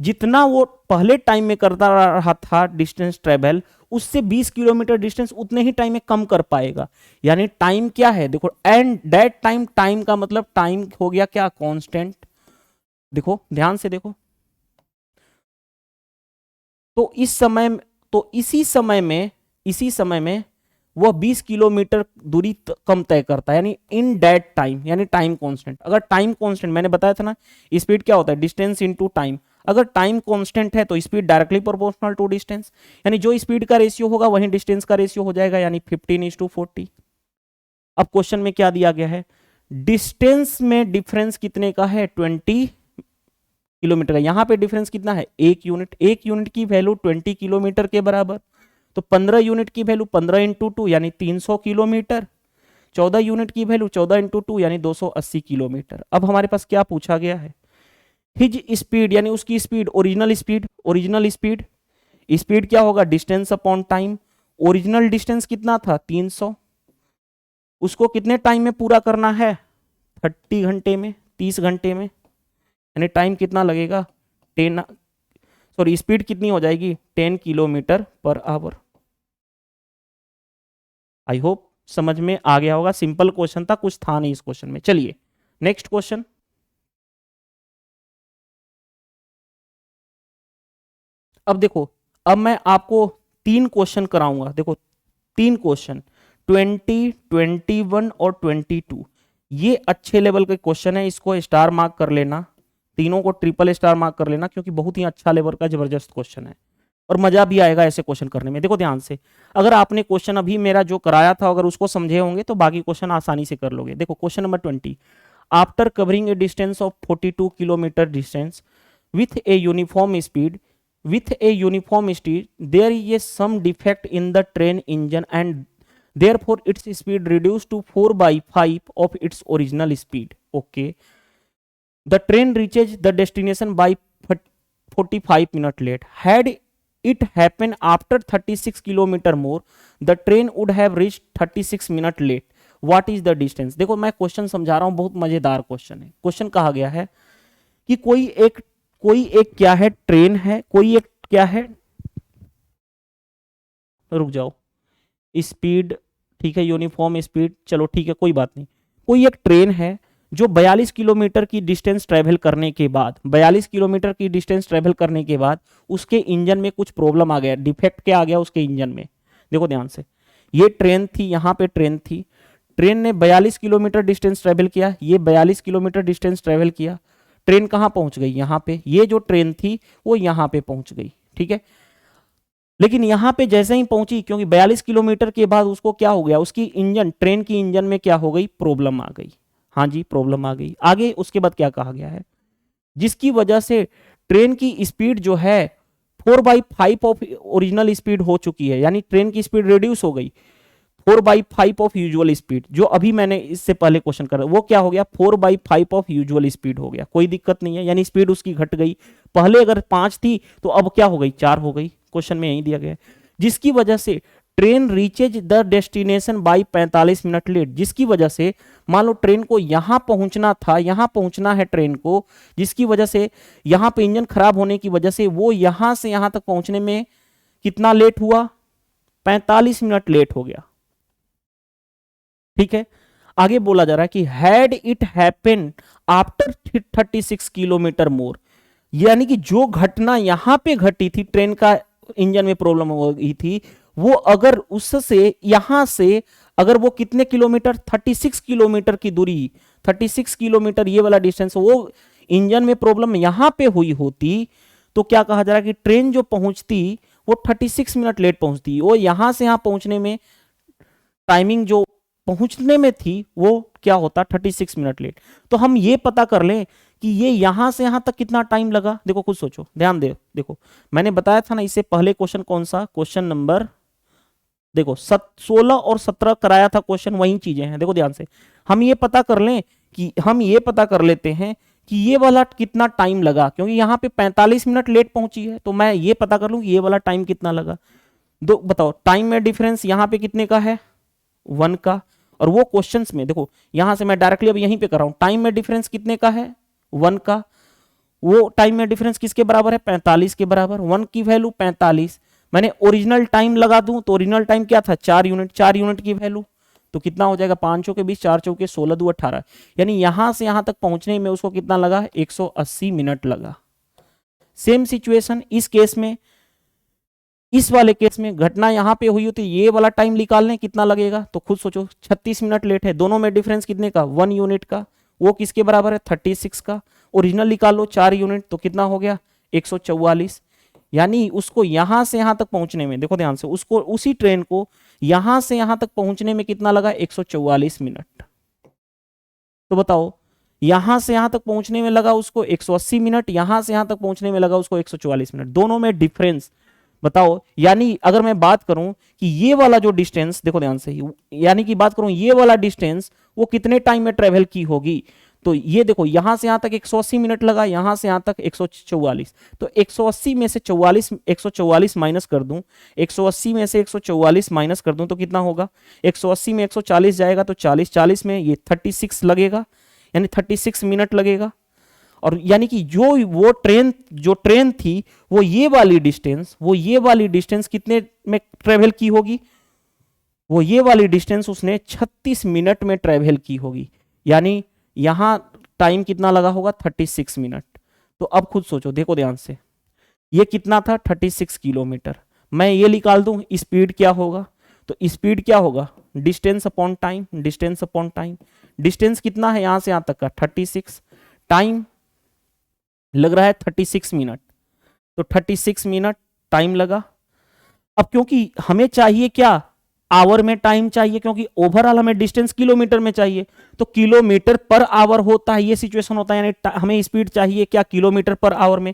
जितना वो पहले टाइम में करता रहा था डिस्टेंस ट्रेवल, उससे 20 किलोमीटर डिस्टेंस उतने ही टाइम में कम कर पाएगा, यानी टाइम क्या है देखो, एंड दैट टाइम, टाइम का मतलब टाइम हो गया क्या कांस्टेंट। देखो ध्यान से देखो, तो इसी समय में वह 20 किलोमीटर दूरी कम तय करता है, यानी इन दैट टाइम, यानी टाइम कांस्टेंट। अगर टाइम कांस्टेंट मैंने बताया था ना, स्पीड क्या होता है डिस्टेंस इनटू टाइम, अगर टाइम कांस्टेंट है तो speed directly proportional to distance, यानी जो स्पीड का रेशियो होगा वही डिस्टेंस का रेशियो हो जाएगा, यानी 15:40। अब क्वेश्चन में क्या दिया गया है, डिस्टेंस में डिफरेंस कितने का है 20 किलोमीटर का, यहां पे डिफरेंस कितना है 1 यूनिट, 1 यूनिट की वैल्यू 20 किलोमीटर के बराबर, तो 15 यूनिट की वैल्यू 15 इंटू 2 यानी 300 किलोमीटर, 14 यूनिट की वैल्यू 14 इंटू 2 यानी 280 किलोमीटर। अब हमारे पास क्या पूछा गया है, हिज स्पीड यानी उसकी स्पीड, ओरिजिनल स्पीड, स्पीड क्या होगा distance upon time, original distance कितना था 300, उसको कितने टाइम में पूरा करना है 30 घंटे में, 30 घंटे में, यानी टाइम कितना लगेगा 10, सॉरी स्पीड कितनी हो जाएगी 10 kilometre per our. I hope समझ में आ गया होगा, सिंपल क्वेश्चन था, कुछ था नहीं इस क्वेश्चन में। चलिए नेक्स्ट क्वेश्चन, अब देखो, अब मैं आपको 3 क्वेश्चन कराऊंगा, देखो 3 क्वेश्चन 20, 21 और 22, ये अच्छे लेवल के क्वेश्चन है, इसको स्टार मार्क कर लेना, तीनों को ट्रिपल स्टार मार्क कर लेना, क्योंकि बहुत ही अच्छा लेवल का जबरदस्त क्वेश्चन है और मजा भी आएगा ऐसे क्वेश्चन करने में। देखो ध्यान से, अगर आपने क्वेश्चन अभी मेरा जो कराया था अगर उसको समझे होंगे तो बाकी क्वेश्चन आसानी से कर लोगे। देखो question number 20, after covering A distance of 42 kilometre distance with a uniform speed, there is some defect in the train engine and therefore its speed reduced to 4/5 of its original speed. Okay, the train reaches the destination by 45 minutes late. Had it happened after 36 kilometre more the train would have reach 36 minute late what is the distance. देखो मैं question समझा रहा हूं, बहुत मजेदार question है। Question कहा गया है कि कोई एक क्या है, ट्रेन है, कोई एक क्या है, रुक जाओ, स्पीड, ठीक है, यूनिफॉर्म स्पीड, चलो ठीक है कोई बात नहीं। कोई एक ट्रेन है जो 42 किलोमीटर की डिस्टेंस ट्रेवल करने के बाद 42 किलोमीटर की डिस्टेंस ट्रेवल करने के बाद उसके इंजन में कुछ प्रॉब्लम आ गया, डिफेक्ट क्या आ गया उसके इंजन में। देखो ध्यान से, ये ट्रेन थी, यहां पे ट्रेन थी, ट्रेन ने 42 किलोमीटर डिस्टेंस ट्रेवल किया, ये 42 किलोमीटर डिस्टेंस ट्रेवल किया, ट्रेन कहां पहुंच गई, यहां पे, ये जो ट्रेन थी वो यहां पे पहुंच गई, ठीक है। लेकिन यहां पे जैसे ही पहुंची, क्योंकि 42 किलोमीटर के बाद उसको क्या हो गया, उसकी इंजन, ट्रेन की इंजन में क्या हो गई, प्रॉब्लम आ गई। हाँ जी, प्रॉब्लम आ गई। आगे उसके बाद क्या कहा गया है, जिसकी वजह से ट्रेन की स्पीड जो है 4/5 ऑफ ओरिजिनल स्पीड हो चुकी है, यानी ट्रेन की स्पीड रिड्यूस हो गई 4/5 ऑफ यूजुअल स्पीड। जो अभी मैंने इससे पहले क्वेश्चन करा वो क्या हो गया, 4/5 ऑफ यूजुअल स्पीड हो गया, कोई दिक्कत नहीं है, यानी स्पीड उसकी घट गई। पहले अगर 5 थी तो अब क्या हो गई, 4 हो गई। क्वेश्चन में यही दिया गया है, जिसकी वजह से train reaches the destination by 45 minute late. जिसकी वजह से मान लो ट्रेन को यहां पहुंचना था, यहां पहुंचना है ट्रेन को, जिसकी वजह से यहां पे इंजन खराब होने की वजह से वो यहां से यहां तक पहुंचने में कितना लेट हुआ, 45 मिनट लेट हो गया, ठीक है। आगे बोला जा रहा है कि had it happened after 36 kilometre more, यानी कि जो घटना यहां पे घटी थी, ट्रेन का इंजन में प्रॉब्लम हो गई थी, वो अगर उससे यहां से अगर वो कितने किलोमीटर, 36 किलोमीटर की दूरी, 36 किलोमीटर ये वाला डिस्टेंस, वो इंजन में प्रॉब्लम यहां पे हुई होती तो क्या कहा जा रहा है कि ट्रेन जो पहुंचती वो 36 मिनट लेट पहुंचती, वो यहां से यहां पहुंचने में टाइमिंग जो पहुंचने में थी वो क्या होता, 36 मिनट लेट। तो हम ये पता कर लें कि ये यहां से यहां तक कितना टाइम लगा। देखो खुद सोचो, ध्यान दे, देखो मैंने बताया था ना इससे पहले क्वेश्चन कौन सा, क्वेश्चन नंबर देखो 16 और 17 कराया था क्वेश्चन, वही चीजें हैं। देखो ध्यान से, हम ये पता कर लें कि हम ये पता कर लेते हैं कि ये वाला कितना टाइम लगा, क्योंकि यहां पे 45 मिनट लेट पहुंची है, तो मैं ये पता कर लूं कि ये वाला टाइम कितना लगा। दो बताओ, टाइम में डिफरेंस यहां पे कितने का है, 1 का, और वो क्वेश्चंस में देखो यहां से मैं डायरेक्टली अब यहीं पे कर रहा हूं, टाइम में डिफरेंस कितने का है, 1 का। वो टाइम में डिफरेंस किसके बराबर है, 45 के बराबर। 1 की वैल्यू 45, मैंने ओरिजिनल टाइम लगा दूं तो ओरिजिनल टाइम क्या था, 4 यूनिट, 4 यूनिट की वैल्यू तो कितना हो जाएगा, 5 चौके 20, 4 चौके 16 दू 18, यानी यहां से यहां तक पहुंचने में उसको कितना लगा, 180 मिनट लगा। सेम सिचुएशन इस केस में, इस वाले केस में घटना यहां पे हुई होती, ये वाला टाइम निकालने कितना लगेगा, तो खुद सोचो 36 मिनट लेट है, दोनों में डिफरेंस कितने का, 1 यूनिट का। वो किसके बराबर है, 36 का। ओरिजिनल निकाल लो 4 यूनिट तो कितना हो गया, 144। यानी उसको यहां से यहां तक पहुंचने में, देखो ध्यान से, उसको उसी ट्रेन को यहां से यहां तक पहुंचने में कितना लगा, 144 मिनट। तो बताओ, यहां से यहां तक पहुंचने में लगा उसको 180 मिनट, यहां से यहां तक पहुंचने में लगा उसको 144 मिनट, दोनों में डिफरेंस बताओ। यानी अगर मैं बात करूं कि ये वाला जो डिस्टेंस, देखो ध्यान से, यानी कि बात करूं ये वाला डिस्टेंस वो कितने टाइम में ट्रेवल की होगी, तो ये देखो यहां से यहां तक 180 मिनट लगा, यहां से यहां तक 144, तो 180 में से 44, 144 माइनस कर दूं, 180 में से 144 माइनस कर दूं तो कितना होगा, 180 में 140 जाएगा तो 40, 40 में ये 36 लगेगा, यानी 36 मिनट लगेगा। और यानी कि जो ट्रेन थी वो ये वाली डिस्टेंस कितने में ट्रेवल की होगी, वो ये वाली डिस्टेंस उसने 36 मिनट में ट्रेवल की होगी, यानी यहां टाइम कितना लगा होगा, 36 मिनट। तो अब खुद सोचो, देखो ध्यान से, ये कितना था, 36 किलोमीटर। मैं ये निकाल दूं स्पीड क्या होगा, तो स्पीड क्या होगा, distance upon time, distance upon time. Distance कितना है यहां से यहां तक का, 36, टाइम लग रहा है 36 मिनट, तो 36 मिनट टाइम लगा। अब क्योंकि हमें चाहिए क्या, आवर में टाइम चाहिए, क्योंकि ओवरऑल हमें डिस्टेंस किलोमीटर में चाहिए, तो किलोमीटर पर आवर होता है, ये सिचुएशन होता है, यानी हमें स्पीड चाहिए क्या, किलोमीटर पर आवर में।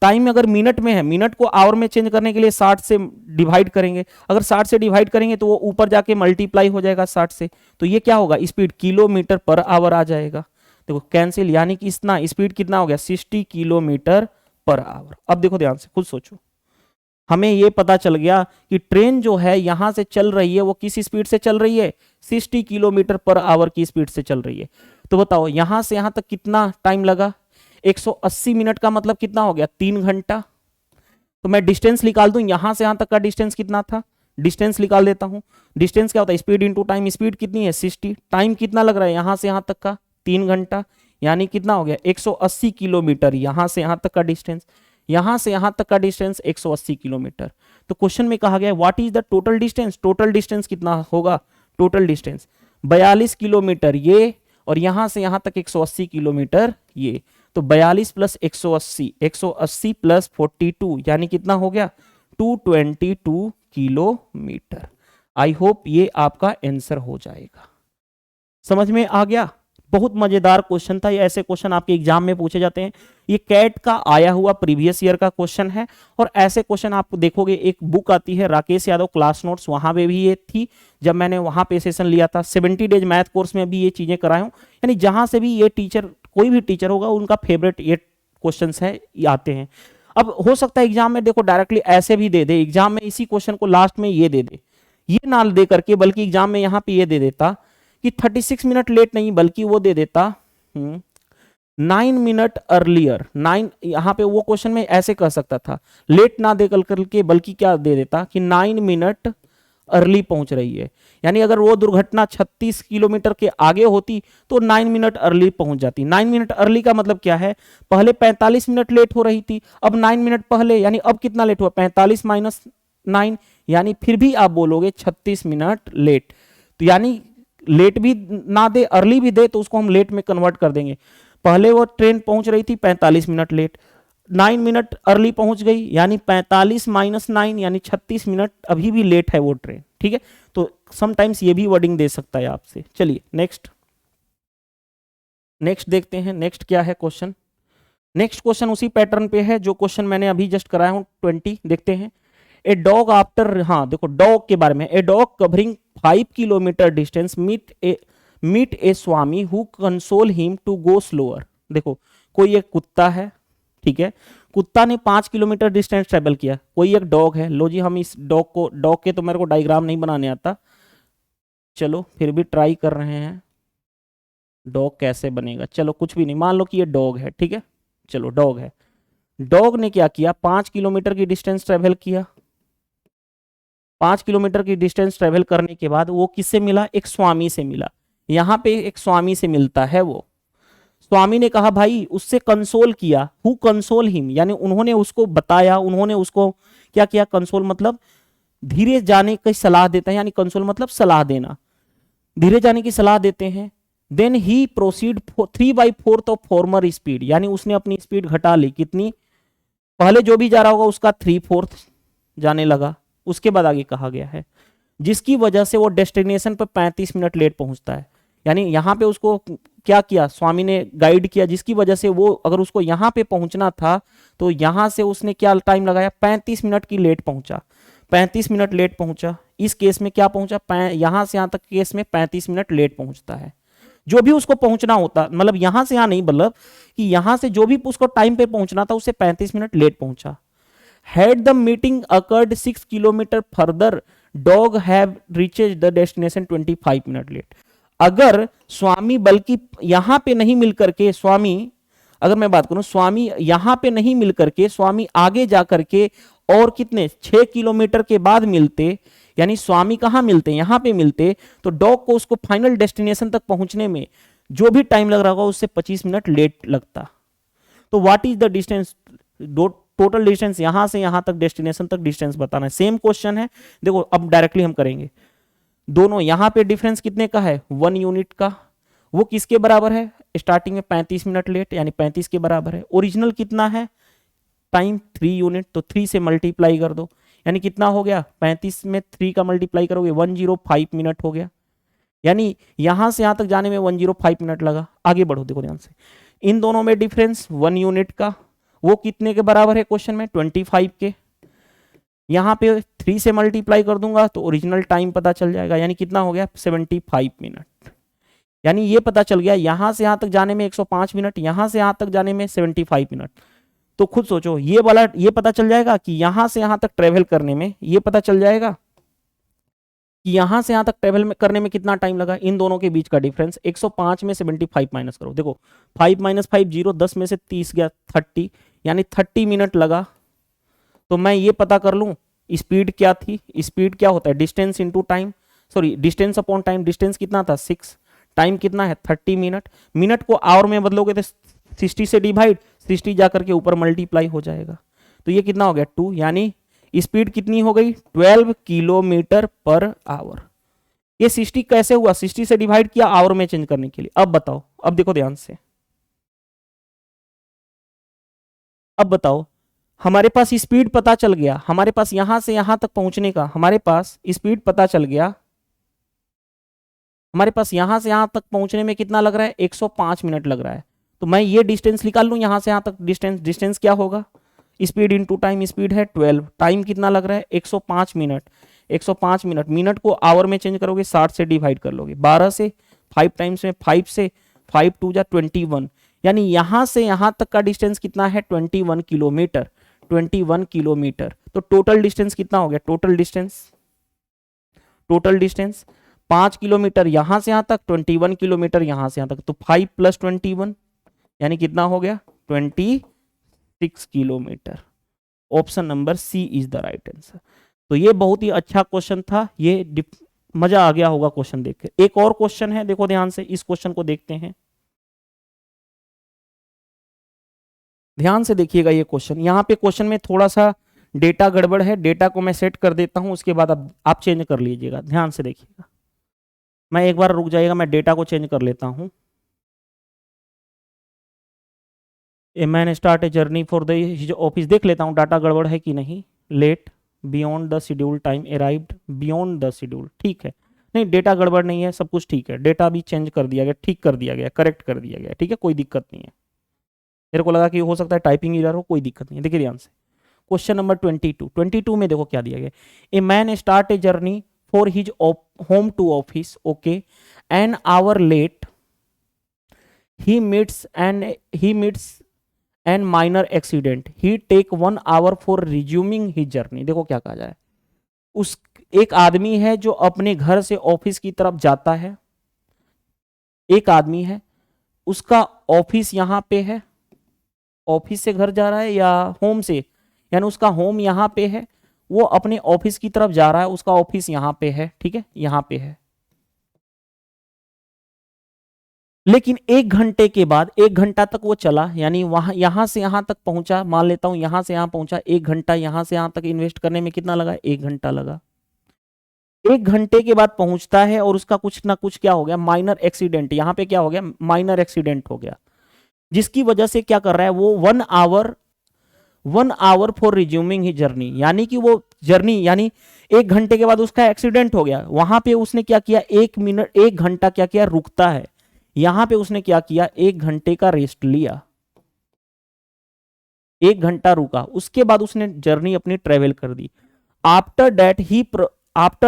टाइम अगर मिनट में है, मिनट को आवर में चेंज करने के लिए 60 से डिवाइड करेंगे, अगर 60 से डिवाइड करेंगे तो वो ऊपर जाके मल्टीप्लाई हो जाएगा 60 से, तो ये क्या होगा, स्पीड किलोमीटर पर आवर आ जाएगा। देखो कैंसिल, यानी कि इतना स्पीड कितना हो गया, 60 किलोमीटर पर आवर। अब देखो ध्यान से, खुद सोचो, हमें ये पता चल गया कि ट्रेन जो है यहां से चल रही है वो किस स्पीड से चल रही है, 60 किलोमीटर पर आवर की स्पीड से चल रही है। तो बताओ यहां से यहां तक कितना टाइम लगा, 180 मिनट का मतलब कितना हो गया, 3 घंटा। तो मैं डिस्टेंस निकाल दूं, यहां से यहां तक का डिस्टेंस कितना था, डिस्टेंस निकाल देता हूं। डिस्टेंस क्या होता है, स्पीड इंटू टाइम, स्पीड कितनी है 60, टाइम कितना लग रहा है यहां से यहां तक का, 3 घंटा, यानी कितना हो गया 180 किलोमीटर यहां से यहां तक का डिस्टेंस, यहां से यहां तक का डिस्टेंस 180 किलोमीटर। तो क्वेश्चन में कहा गया what is the total distance, total distance कितना होगा, टोटल डिस्टेंस 42 किलोमीटर ये, और यहां से यहां तक 180 किलोमीटर ये। तो 42 प्लस 180, 180 प्लस 42 यानी कितना हो गया 222 किलोमीटर। आई होप ये आपका आंसर हो जाएगा। समझ में आ गया, बहुत मजेदार क्वेश्चन था ये, ऐसे क्वेश्चन आपके एग्जाम में पूछे जाते हैं। ये कैट का आया हुआ प्रीवियस ईयर का क्वेश्चन है, और ऐसे क्वेश्चन आप देखोगे, एक बुक आती है राकेश यादव क्लास नोट्स, वहां पे भी ये थी जब मैंने वहां पे सेशन लिया था। 70 डेज मैथ कोर्स में भी ये चीजें कराए हूं, यानी जहां से भी ये टीचर, कोई भी टीचर होगा उनका फेवरेट ये क्वेश्चन है, ये आते हैं। अब हो सकता है एग्जाम में देखो डायरेक्टली ऐसे भी दे दे, एग्जाम में इसी क्वेश्चन को लास्ट में ये दे दे, ये ना दे करके, बल्कि एग्जाम में यहां पे ये दे देता कि 36 मिनट लेट नहीं, बल्कि वो दे देता 9 मिनट अर्लियर। 9 यहां पे वो क्वेश्चन में ऐसे कह सकता था, लेट ना दे करके, बल्कि क्या दे देता कि 9 मिनट अर्ली पहुंच रही है। यानी अगर वो दुर्घटना 36 किलोमीटर के आगे होती तो 9 मिनट अर्ली पहुंच जाती। 9 मिनट अर्ली का मतलब क्या है, पहले 45 मिनट लेट हो रही थी, अब 9 मिनट पहले, यानी अब कितना लेट हुआ, 45 माइनस 9, यानी फिर भी आप बोलोगे 36 मिनट लेट। तो यानी लेट भी ना दे अर्ली भी दे तो उसको हम लेट में कन्वर्ट कर देंगे। पहले वो ट्रेन पहुंच रही थी 45 मिनट लेट, 9 मिनट अर्ली पहुंच गई, यानी 45 माइनस 9 यानी 36 मिनट अभी भी लेट है वो ट्रेन। ठीक है, तो समटाइम्स ये भी वर्डिंग दे सकता है आपसे। चलिए नेक्स्ट, नेक्स्ट देखते हैं, नेक्स्ट क्या है क्वेश्चन। नेक्स्ट क्वेश्चन उसी पैटर्न पे है जो क्वेश्चन मैंने अभी जस्ट कराया हूं 20, देखते हैं। ए डॉग आफ्टर, हाँ देखो डॉग के बारे में, a dog covering 5 kilometre distance meet a swami who console him to go slower. देखो कोई एक कुत्ता है, ठीक है, कुत्ता ने 5 किलोमीटर डिस्टेंस ट्रेवल किया, कोई एक डॉग है। लो जी, हम इस डॉग को, डॉग के तो मेरे को डायग्राम नहीं बनाने आता, चलो फिर भी ट्राई कर रहे हैं, डॉग कैसे बनेगा। चलो कुछ भी नहीं, मान लो कि ये डॉग है, ठीक है, चलो डॉग है। डॉग ने क्या किया, 5 किलोमीटर की डिस्टेंस ट्रेवल किया। 5 किलोमीटर की डिस्टेंस ट्रेवल करने के बाद वो किससे मिला, एक स्वामी से मिला। यहां पे एक स्वामी से मिलता है वो, स्वामी ने कहा भाई, उससे कंसोल किया, हु कंसोल हिम, यानी उन्होंने उसको बताया, उन्होंने उसको क्या किया, कंसोल मतलब धीरे जाने की सलाह देता है, यानी कंसोल मतलब सलाह देना, धीरे जाने की सलाह देते हैं। Then he proceed 3/4 of former speed, यानी उसने अपनी स्पीड घटा ली, कितनी, पहले जो भी जा रहा होगा उसका 3/4 जाने लगा। उसके बाद आगे कहा गया है जिसकी वजह से वो डेस्टिनेशन पर 35 मिनट लेट पहुंचता है। यानी यहां पे उसको क्या किया, स्वामी ने गाइड किया, जिसकी वजह से वो, अगर उसको यहां पे पहुंचना था तो यहां से उसने क्या टाइम लगाया, 35 मिनट की लेट पहुंचा, 35 मिनट लेट पहुंचा। इस केस में क्या पहुंचा, यहां से यहां तक केस में 35 मिनट लेट पहुंचता है। जो भी उसको पहुंचना होता, मतलब यहां से यहां नहीं, मतलब कि यहां से जो भी उसको टाइम पे पहुंचना था उससे 35 मिनट लेट पहुंचा। Had the meeting occurred 6 kilometre further, dog have reached the destination 25 minute late. अगर स्वामी, बल्कि यहां पे नहीं मिल करके स्वामी, अगर मैं बात करूं स्वामी यहां पे नहीं मिल करके स्वामी आगे जा करके और कितने 6 किलोमीटर के बाद मिलते, यानी स्वामी कहां मिलते, यहां पे मिलते, तो डॉग को उसको फाइनल डेस्टिनेशन तक पहुंचने में जो भी टाइम लग रहा होगा उससे 25 मिनट लेट लगता। तो what is the distance, total distance यहां से यहां तक डेस्टिनेशन तक डिस्टेंस बताना है। सेम क्वेश्चन है, देखो अब डायरेक्टली हम करेंगे। दोनों यहां पे डिफरेंस कितने का है, 1 यूनिट का, वो किसके बराबर है, स्टार्टिंग में 35 मिनट लेट, यानी 35 के बराबर है। ओरिजिनल कितना है टाइम, 3 यूनिट, तो 3 से मल्टीप्लाई कर दो, यानी कितना हो गया, 35 में 3 का मल्टीप्लाई करोगे 105 मिनट हो गया। यानी यहां से यहां तक जाने में 105 मिनट लगा। आगे बढ़ो, देखो ध्यान से, इन दोनों में डिफरेंस 1 यूनिट का, वो कितने के बराबर है क्वेश्चन में, 25 के। यहां पे 3 से मल्टीप्लाई कर दूंगा तो ओरिजिनल टाइम पता चल जाएगा, यानी कितना हो गया 75 मिनट। यानी ये पता चल गया यहां से यहां तक जाने में 105 मिनट, यहां से यहां तक जाने में 75 मिनट। तो खुद सोचो, ये वाला ये पता चल जाएगा कि यहां से यहां तक ट्रेवल करने में, ये पता चल जाएगा कि यहां से यहां तक ट्रेवल में करने में कितना टाइम लगा। इन दोनों के बीच का डिफरेंस 105 में 75 माइनस करो, देखो 5 माइनस 5 0, 10 में से 30 गया 30, यानी 30 मिनट लगा। तो मैं ये पता कर लूं स्पीड क्या थी। स्पीड क्या होता है, distance into time, sorry distance upon time. Distance कितना था 6, टाइम कितना है 30 मिनट। मिनट को आवर में बदलोगे तो 60 से डिवाइड, 60 जाकर के ऊपर मल्टीप्लाई हो जाएगा। तो ये कितना हो गया 2, यानी स्पीड कितनी हो गई 12 किलोमीटर पर आवर। ये 60 कैसे हुआ, 60 से डिवाइड किया आवर में चेंज करने के लिए। अब बताओ, अब देखो ध्यान से, अब बताओ, हमारे पास स्पीड पता चल गया, हमारे पास यहां से यहां तक पहुंचने का हमारे पास स्पीड पता चल गया। हमारे पास यहां से यहां तक पहुंचने में कितना लग रहा है 105 मिनट लग रहा है। तो मैं ये डिस्टेंस निकाल लूं यहां से यहां तक। डिस्टेंस, डिस्टेंस क्या होगा, स्पीड इंटू टाइम। स्पीड है 12, टाइम कितना लग रहा है 105 मिनट। 105 मिनट, मिनट को आवर में चेंज करोगे 60 से डिवाइड कर लोगे, 12 से 5 टाइम्स में 5 से 5 2 जा 21, यानी यहां से यहां तक का डिस्टेंस कितना है 21 किलोमीटर। 21 किलोमीटर। तो टोटल डिस्टेंस कितना हो गया, total distance, total distance 5 kilometre यहां से यहां तक, 21 किलोमीटर यहां से यहां तक। तो 5 + 21 यानी कितना हो गया 26 kilometre. Option number C is the right answer. तो ये बहुत ही अच्छा क्वेश्चन था, ये मजा आ गया होगा क्वेश्चन देख के। एक और क्वेश्चन है, देखो ध्यान से, इस क्वेश्चन को देखते हैं। ध्यान से देखिएगा ये क्वेश्चन। यहाँ पे क्वेश्चन में थोड़ा सा डेटा गड़बड़ है, डेटा को मैं सेट कर देता हूं, उसके बाद आप चेंज कर लीजिएगा। ध्यान से देखिएगा, मैं एक बार रुक जाइएगा, मैं डेटा को चेंज कर लेता हूं। A man start a journey for the office, देख लेता हूँ डाटा गड़बड़ है कि नहीं। Late beyond the schedule time, arrived beyond the schedule, ठीक है। नहीं, डेटा गड़बड़ नहीं है, सब कुछ ठीक है। डेटा भी चेंज कर दिया गया, ठीक कर दिया गया, करेक्ट कर दिया गया, ठीक है, कोई दिक्कत नहीं है। मेरे को लगा कि हो सकता है टाइपिंग एरर हो, कोई दिक्कत नहीं है। देखिए ध्यान से, क्वेश्चन नंबर 22 में देखो क्या दिया गया। A man start a journey for his home to office, okay, an hour late he meets and minor accident, he take 1 hour for resuming his journey. देखो क्या कहा जाए, उस एक आदमी है जो अपने घर से ऑफिस की तरफ जाता है। एक आदमी है, उसका ऑफिस यहां पे है, ऑफिस से घर जा रहा है या होम से, यानी उसका होम यहां पे है, वो अपने ऑफिस की तरफ जा रहा है, उसका ऑफिस यहां पे है, ठीक है, यहां पे है। लेकिन 1 घंटे के बाद, 1 घंटा तक वो चला, यानी वहां यहां से यहां तक पहुंचा, मान लेता हूं यहां से यहां पहुंचा, 1 घंटा यहां से यहां तक इन्वेस्ट करने में कितना लगा 1 घंटा लगा। 1 घंटे के बाद पहुंचता है और उसका कुछ ना कुछ क्या हो गया, माइनर एक्सीडेंट। यहां पे क्या हो गया, माइनर एक्सीडेंट हो गया, जिसकी वजह से क्या कर रहा है वो 1 hour for resuming he journey, यानी कि वो जर्नी, यानी 1 घंटे के बाद उसका एक्सीडेंट हो गया। वहां पे उसने क्या किया, 1 मिनट 1 घंटा क्या किया, रुकता है। यहां पे उसने क्या किया, 1 घंटे का रेस्ट लिया, 1 घंटा रुका, उसके बाद उसने जर्नी अपनी ट्रेवल कर दी। After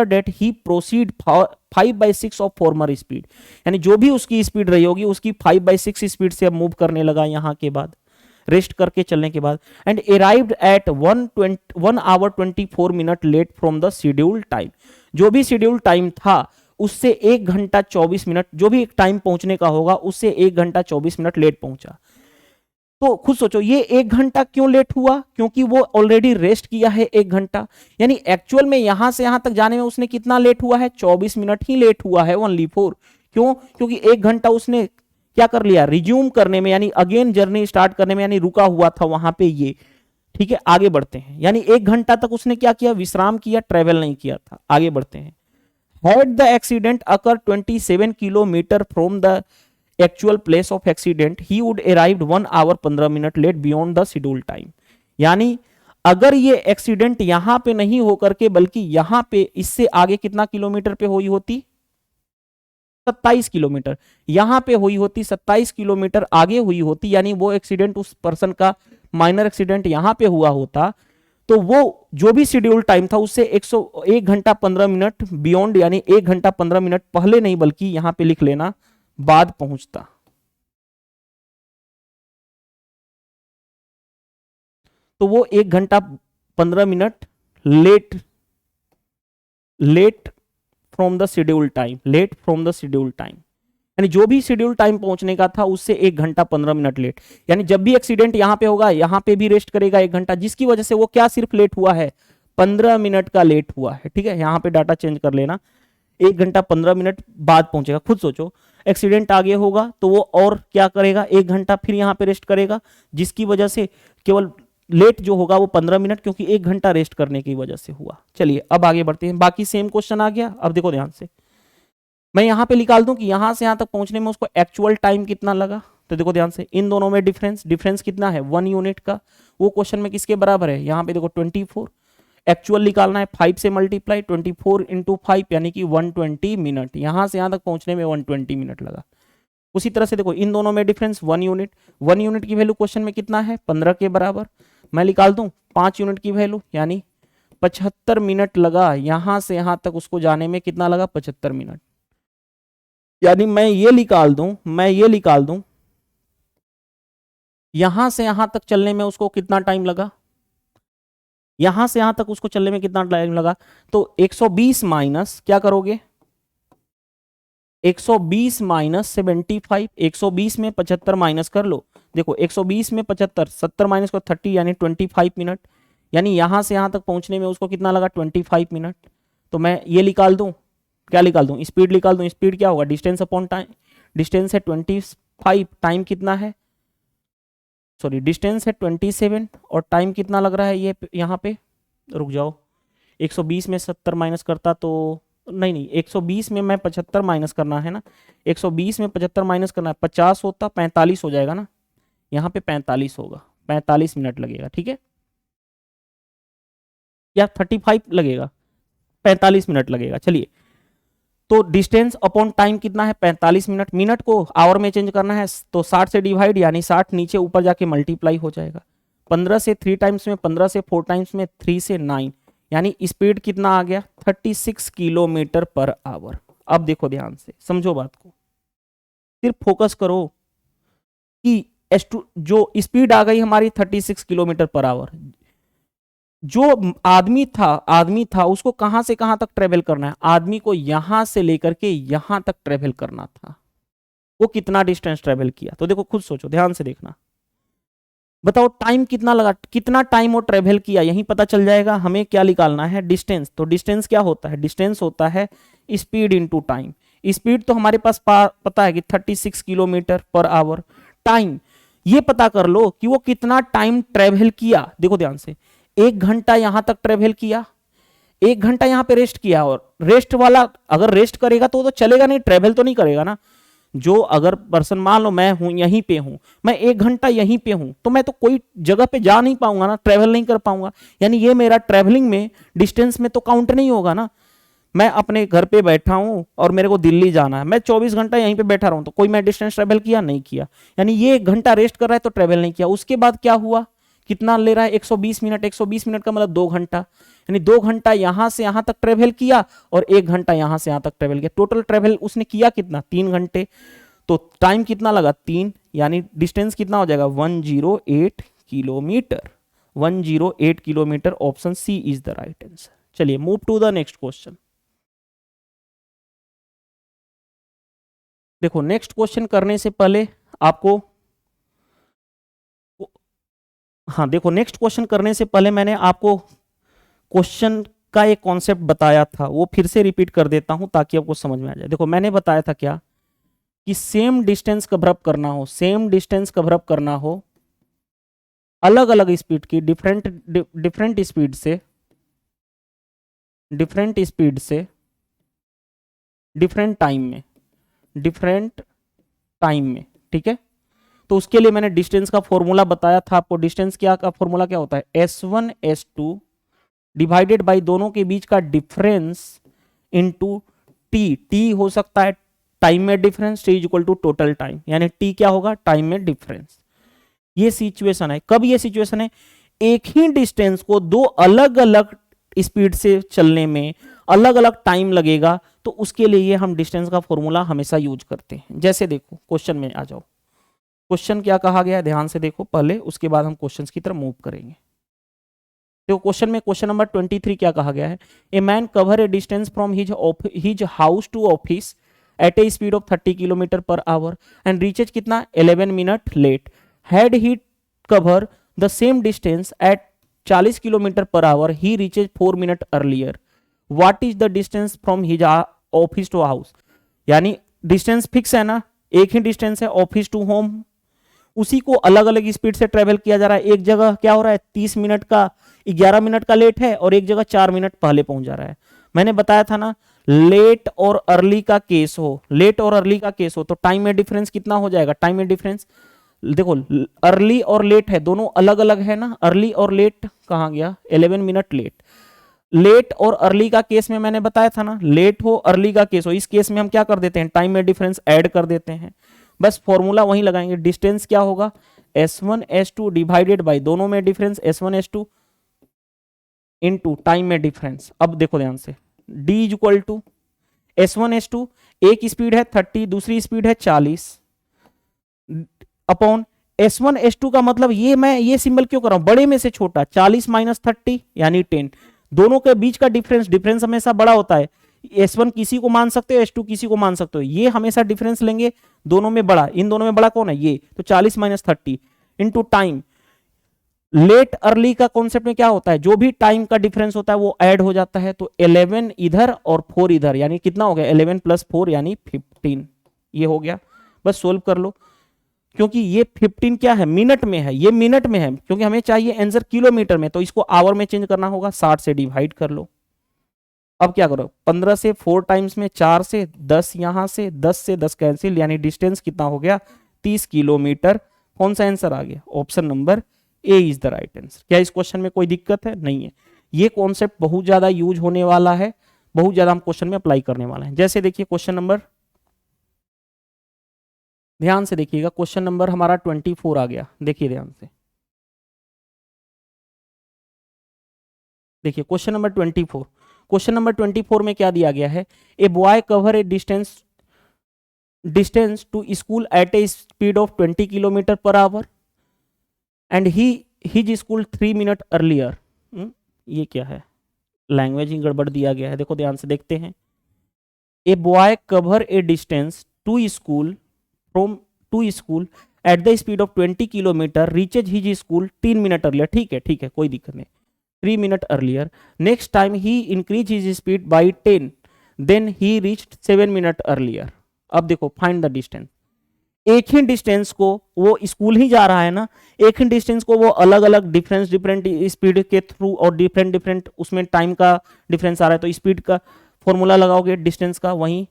that he proceed 5/6 of former speed, यानी जो भी उसकी स्पीड रही होगी उसकी 5/6 स्पीड से अब मूव करने लगा यहां के बाद, रेस्ट करके चलने के बाद। And arrived at 1 hour 24 minute late from the schedule time, जो भी शेड्यूल टाइम था उससे 1 घंटा 24 मिनट, जो भी टाइम पहुंचने का होगा उससे 1 घंटा 24 मिनट लेट पहुंचा। तो खुद सोचो ये 1 घंटा क्यों लेट हुआ, क्योंकि वो ऑलरेडी रेस्ट किया है 1 घंटा, यानी एक्चुअल में यहां से यहां तक जाने में उसने कितना लेट हुआ है 24 मिनट ही लेट हुआ है, ओनली 4। क्यों, क्योंकि 1 घंटा उसने क्या कर लिया, रिज्यूम करने में, यानी अगेन जर्नी स्टार्ट करने में, यानी रुका हुआ था वहां पे ये, ठीक है। आगे बढ़ते हैं, यानी 1 घंटा तक उसने क्या किया, विश्राम किया, ट्रेवल नहीं किया था। आगे बढ़ते हैं। Had the accident occurred 27 kilometre from the actual place of accident, he would arrived 1 hour 15 minute late beyond the scheduled time। यानी अगर ये एक्सीडेंट यहां पे नहीं होकर के बल्कि यहां पे इससे आगे कितना किलोमीटर पे हुई होती, 27 किलोमीटर, यहां पे हुई होती 27 किलोमीटर आगे हुई होती, यानी वो एक्सीडेंट उस पर्सन का माइनर एक्सीडेंट यहां पे हुआ होता, तो वो जो भी शेड्यूल टाइम था उससे 1 घंटा 15 मिनट बियॉन्ड, यानी 1 घंटा 15 मिनट पहले नहीं बल्कि यहां पे लिख लेना बाद पहुंचता। तो वो 1 घंटा 15 minute late from the schedule time, late from the schedule time, यानी जो भी शेड्यूल टाइम पहुंचने का था उससे 1 घंटा 15 मिनट लेट। यानी जब भी एक्सीडेंट यहां पे होगा, यहां पे भी रेस्ट करेगा 1 घंटा, जिसकी वजह से वो क्या सिर्फ लेट हुआ है, 15 मिनट का लेट हुआ है। ठीक है, यहां पे डाटा चेंज कर लेना, 1 घंटा 15 मिनट बाद पहुंचेगा। खुद सोचो, एक्सीडेंट आगे होगा तो वो और क्या करेगा, 1 घंटा फिर यहां पे रेस्ट करेगा, जिसकी वजह से केवल लेट जो होगा वो 15 मिनट, क्योंकि 1 घंटा रेस्ट करने की वजह से हुआ। चलिए अब आगे बढ़ते हैं, बाकी सेम क्वेश्चन आ गया। अब देखो ध्यान से, मैं यहां पे निकाल दूं कि यहां से यहां तक पहुंचने में उसको एक्चुअल टाइम कितना लगा। तो देखो ध्यान से, इन दोनों में डिफरेंस कितना है, 1 यूनिट का। वो क्वेश्चन में किसके बराबर है, यहां पे देखो 24। एक्चुअल निकालना है, 5 से मल्टीप्लाई, 24 इंटू 5 यानी कि 120 मिनट। यहां से यहां तक पहुंचने में 120 मिनट लगा। उसी तरह से देखो इन दोनों में डिफरेंस 1 यूनिट। 1 यूनिट की वैल्यू क्वेश्चन में कितना है, 15 के बराबर। मैं निकाल दूं 5 यूनिट की वैल्यू, यानी 75 मिनट लगा। यहां से यहां तक उसको जाने में कितना लगा, 75 मिनट। यानी मैं ये निकाल दूं यहां से यहां तक चलने में उसको कितना टाइम लगा, यहां से यहां तक उसको चलने में कितना टाइम लगा। तो 120 माइनस क्या करोगे, 120 माइनस 75, 120 में 75 माइनस कर लो। देखो 120 में 75, 70 माइनस को 30 यानी 25 मिनट। यानी यहां से यहां तक पहुंचने में उसको कितना लगा, 25 मिनट। तो मैं ये निकाल दूं, क्या निकाल दूं, स्पीड निकाल दूं। स्पीड क्या होगा, डिस्टेंस अपॉन टाइम। डिस्टेंस है 25, टाइम कितना है, सॉरी डिस्टेंस है 27 और टाइम कितना लग रहा है ये यहाँ पे, रुक जाओ, 120 में 70 माइनस करता तो नहीं 120 में मैं 75 माइनस करना है ना, 120 में 75 माइनस करना है, 50 होता 45 हो जाएगा ना, यहाँ पे 45 होगा, 45 मिनट लगेगा। ठीक है, या 35 लगेगा, 45 मिनट लगेगा। चलिए, तो डिस्टेंस अपॉन टाइम कितना है, 45 मिनट। मिनट को आवर में चेंज करना है तो 60 से डिवाइड, यानी 60 नीचे ऊपर जाके मल्टीप्लाई हो जाएगा। 15 से 3 टाइम्स में, 15 से 4 टाइम्स में, 3 से 9, यानी स्पीड कितना आ गया, 36 किलोमीटर पर आवर। अब देखो ध्यान से, समझो बात को, सिर्फ फोकस करो कि जो स्पीड आ गई हमारी 36 किलोमीटर पर आवर। जो आदमी था उसको कहां से कहां तक ट्रेवल करना है, आदमी को यहां से लेकर के यहां तक ट्रेवल करना था। वो कितना डिस्टेंस ट्रेवल किया, तो देखो खुद सोचो, ध्यान से देखना, बताओ टाइम कितना लगा, कितना टाइम वो ट्रेवल किया, यही पता चल जाएगा। हमें क्या निकालना है, डिस्टेंस। तो डिस्टेंस क्या होता है, डिस्टेंस होता है स्पीड इंटू टाइम। स्पीड तो हमारे पास पता है कि 36 किलोमीटर पर आवर। टाइम ये पता कर लो कि वो कितना टाइम ट्रेवल किया। देखो ध्यान से, 1 घंटा यहां तक ट्रेवल किया, 1 घंटा यहां पे रेस्ट किया, और रेस्ट वाला अगर रेस्ट करेगा तो चलेगा नहीं, ट्रेवल तो नहीं करेगा ना। जो अगर पर्सन, मान लो मैं हूं यहीं पे हूं, मैं 1 घंटा यहीं पे हूं, तो मैं तो कोई जगह पे जा नहीं पाऊंगा ना, ट्रेवल नहीं कर पाऊंगा। यानी ये मेरा ट्रेवलिंग में, डिस्टेंस में तो काउंट नहीं होगा ना। मैं अपने घर पे बैठा हूं और मेरे को दिल्ली जाना है, मैं 24 घंटा यहीं पे बैठा रहूं, तो कोई मैं डिस्टेंस ट्रेवल किया, नहीं किया। यानी ये 1 घंटा रेस्ट कर रहा है तो ट्रेवल नहीं किया। उसके बाद क्या हुआ, कितना ले रहा है, 120 मिनट। 120 मिनट का मतलब 2 घंटा, यानी 2 घंटा यहां से यहां तक ट्रेवल किया और 1 घंटा यहां से यहां तक ट्रेवल किया। टोटल ट्रेवल उसने किया कितना, 3 घंटे। तो टाइम कितना लगा, 3, यानी डिस्टेंस कितना हो जाएगा, 108 kilometre. 108 kilometre, option C is the right answer. चलिए move to the next question. देखो नेक्स्ट क्वेश्चन करने से पहले आपको, हाँ देखो नेक्स्ट क्वेश्चन करने से पहले मैंने आपको क्वेश्चन का एक कॉन्सेप्ट बताया था, वो फिर से रिपीट कर देता हूं ताकि आपको समझ में आ जाए। देखो मैंने बताया था क्या, कि सेम डिस्टेंस कवर अप करना हो, सेम डिस्टेंस कवर अप करना हो अलग अलग स्पीड की, डिफरेंट स्पीड से, डिफरेंट टाइम में, ठीक है। तो उसके लिए मैंने डिस्टेंस का फॉर्मूला बताया था आपको। डिस्टेंस क्या का फॉर्मूला क्या होता है, S1 S2 डिवाइडेड बाई दोनों के बीच का डिफरेंस इंटू टी हो सकता है टाइम में difference, T is equal to total time, यानी टी क्या होगा, टाइम में डिफरेंस। ये सिचुएशन है, कब ये सिचुएशन है, एक ही डिस्टेंस को दो अलग अलग स्पीड से चलने में अलग अलग टाइम लगेगा, तो उसके लिए हम डिस्टेंस का फॉर्मूला हमेशा यूज करते हैं। जैसे देखो क्वेश्चन में आ जाओ, क्वेश्चन क्या कहा गया है, ध्यान से देखो पहले, उसके बाद हम क्वेश्चंस की तरफ मूव करेंगे। तो क्वेश्चन नंबर 23 क्या कहा गया है, a man cover a distance from his house to office at a speed of 30 kilometre per hour and reaches कितना 11 minute late, had he cover the same distance at 40 kilometre per hour he reaches 4 minute earlier, what is the distance from his office to house. यानी distance fix है ना, एक ही distance है office to home, उसी को अलग अलग स्पीड से ट्रेवल किया जा रहा है। एक जगह क्या हो रहा है 30 मिनट का 11 मिनट का लेट है और एक जगह 4 मिनट पहले पहुंच जा रहा है। मैंने बताया था ना, लेट और अर्ली का केस हो, लेट और अर्ली का केस हो तो टाइम में डिफरेंस कितना हो जाएगा, टाइम में डिफरेंस देखो अर्ली और लेट है दोनों अलग अलग है ना, अर्ली और लेट कहां गया 11 मिनट लेट। लेट और अर्ली का केस में मैंने बताया था ना, लेट हो अर्ली का केस हो, इस केस में हम क्या कर देते हैं टाइम में डिफरेंस ऐड कर देते हैं, बस फॉर्मूला वहीं लगाएंगे। डिस्टेंस क्या होगा S1 S2 डिवाइडेड बाय दोनों में difference S1 S2 into time में डिफरेंस। अब देखो ध्यान से D is equal to S1 S2, एक स्पीड है 30 दूसरी स्पीड है 40 अपॉन S1 S2 का मतलब मैं ये सिंबल क्यों कर रहा हूं, बड़े में से छोटा 40 माइनस 30 यानी 10, दोनों के बीच का डिफरेंस हमेशा बड़ा होता है। S1 किसी को मान सकते हो S2 किसी को मान सकते हो, ये हमेशा डिफरेंस लेंगे दोनों में बड़ा, इन दोनों में बड़ा कौन है ये, तो 40 minus 30 into time. Late early का कॉन्सेप्ट में क्या होता है, जो भी टाइम का डिफरेंस होता है वो ऐड हो जाता है, तो 11 इधर और 4 इधर यानी कितना हो गया 11 प्लस 4 यानी 15, ये हो गया। बस सोल्व कर लो, क्योंकि ये 15 क्या है मिनट में है, ये मिनट में है, क्योंकि हमें चाहिए आंसर किलोमीटर में, तो इसको आवर में चेंज करना होगा, 60 से डिवाइड कर लो। अब क्या करो 15 से 4 टाइम्स में 4 से 10, यहां से 10 से 10 कैंसिल, यानी डिस्टेंस कितना हो गया 30 किलोमीटर। कौन सा आंसर आ गया, option number A is the right answer. क्या इस क्वेश्चन में कोई दिक्कत है, नहीं है। ये कॉन्सेप्ट बहुत ज्यादा यूज होने वाला है, बहुत ज्यादा हम क्वेश्चन में अप्लाई करने वाले हैं। जैसे देखिए क्वेश्चन नंबर, ध्यान से देखिएगा, क्वेश्चन नंबर हमारा 24 आ गया, देखिए ध्यान से, देखिए क्वेश्चन नंबर 24। क्वेश्चन नंबर 24 में क्या दिया गया है, a boy cover a distance to school at a speed of 20 kilometre per hour and his school 3 minute earlier. ये क्या है, लैंग्वेज ही गड़बड़ दिया गया है, देखो ध्यान से देखते हैं। A boy cover a distance to school from to school at the speed of 20 kilometre reaches his school 3 minute earlier, ठीक है कोई दिक्कत नहीं, 3 minute earlier. Next time he increase his speed by 10 then he reached 7 minute earlier. अब देखो find the distance, एक ही distance को वो स्कूल ही जा रहा है ना, एक ही डिस्टेंस को वो अलग अलग डिफरेंट स्पीड के थ्रू और डिफरेंट उसमें टाइम का डिफरेंस आ रहा है, तो स्पीड का फॉर्मूला लगाओगे डिस्टेंस का, वहीं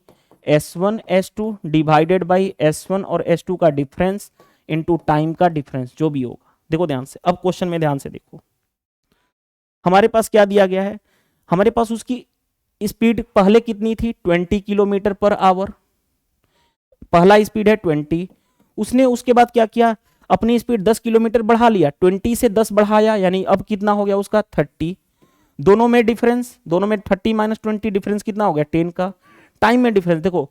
S1 S2 divided by S1 और S2 का डिफरेंस इनटू टाइम का डिफरेंस जो भी होगा। देखो ध्यान से, अब क्वेश्चन में ध्यान से देखो, हमारे पास क्या दिया गया है, हमारे पास उसकी स्पीड पहले कितनी थी 20 किलोमीटर पर आवर, पहला स्पीड है 20, उसने उसके बाद क्या किया अपनी स्पीड 10 किलोमीटर बढ़ा लिया, 20 से 10 बढ़ाया, यानी अब कितना हो गया उसका 30, दोनों में डिफरेंस, दोनों में 30 माइनस 20 डिफरेंस कितना हो गया 10 का। टाइम में डिफरेंस देखो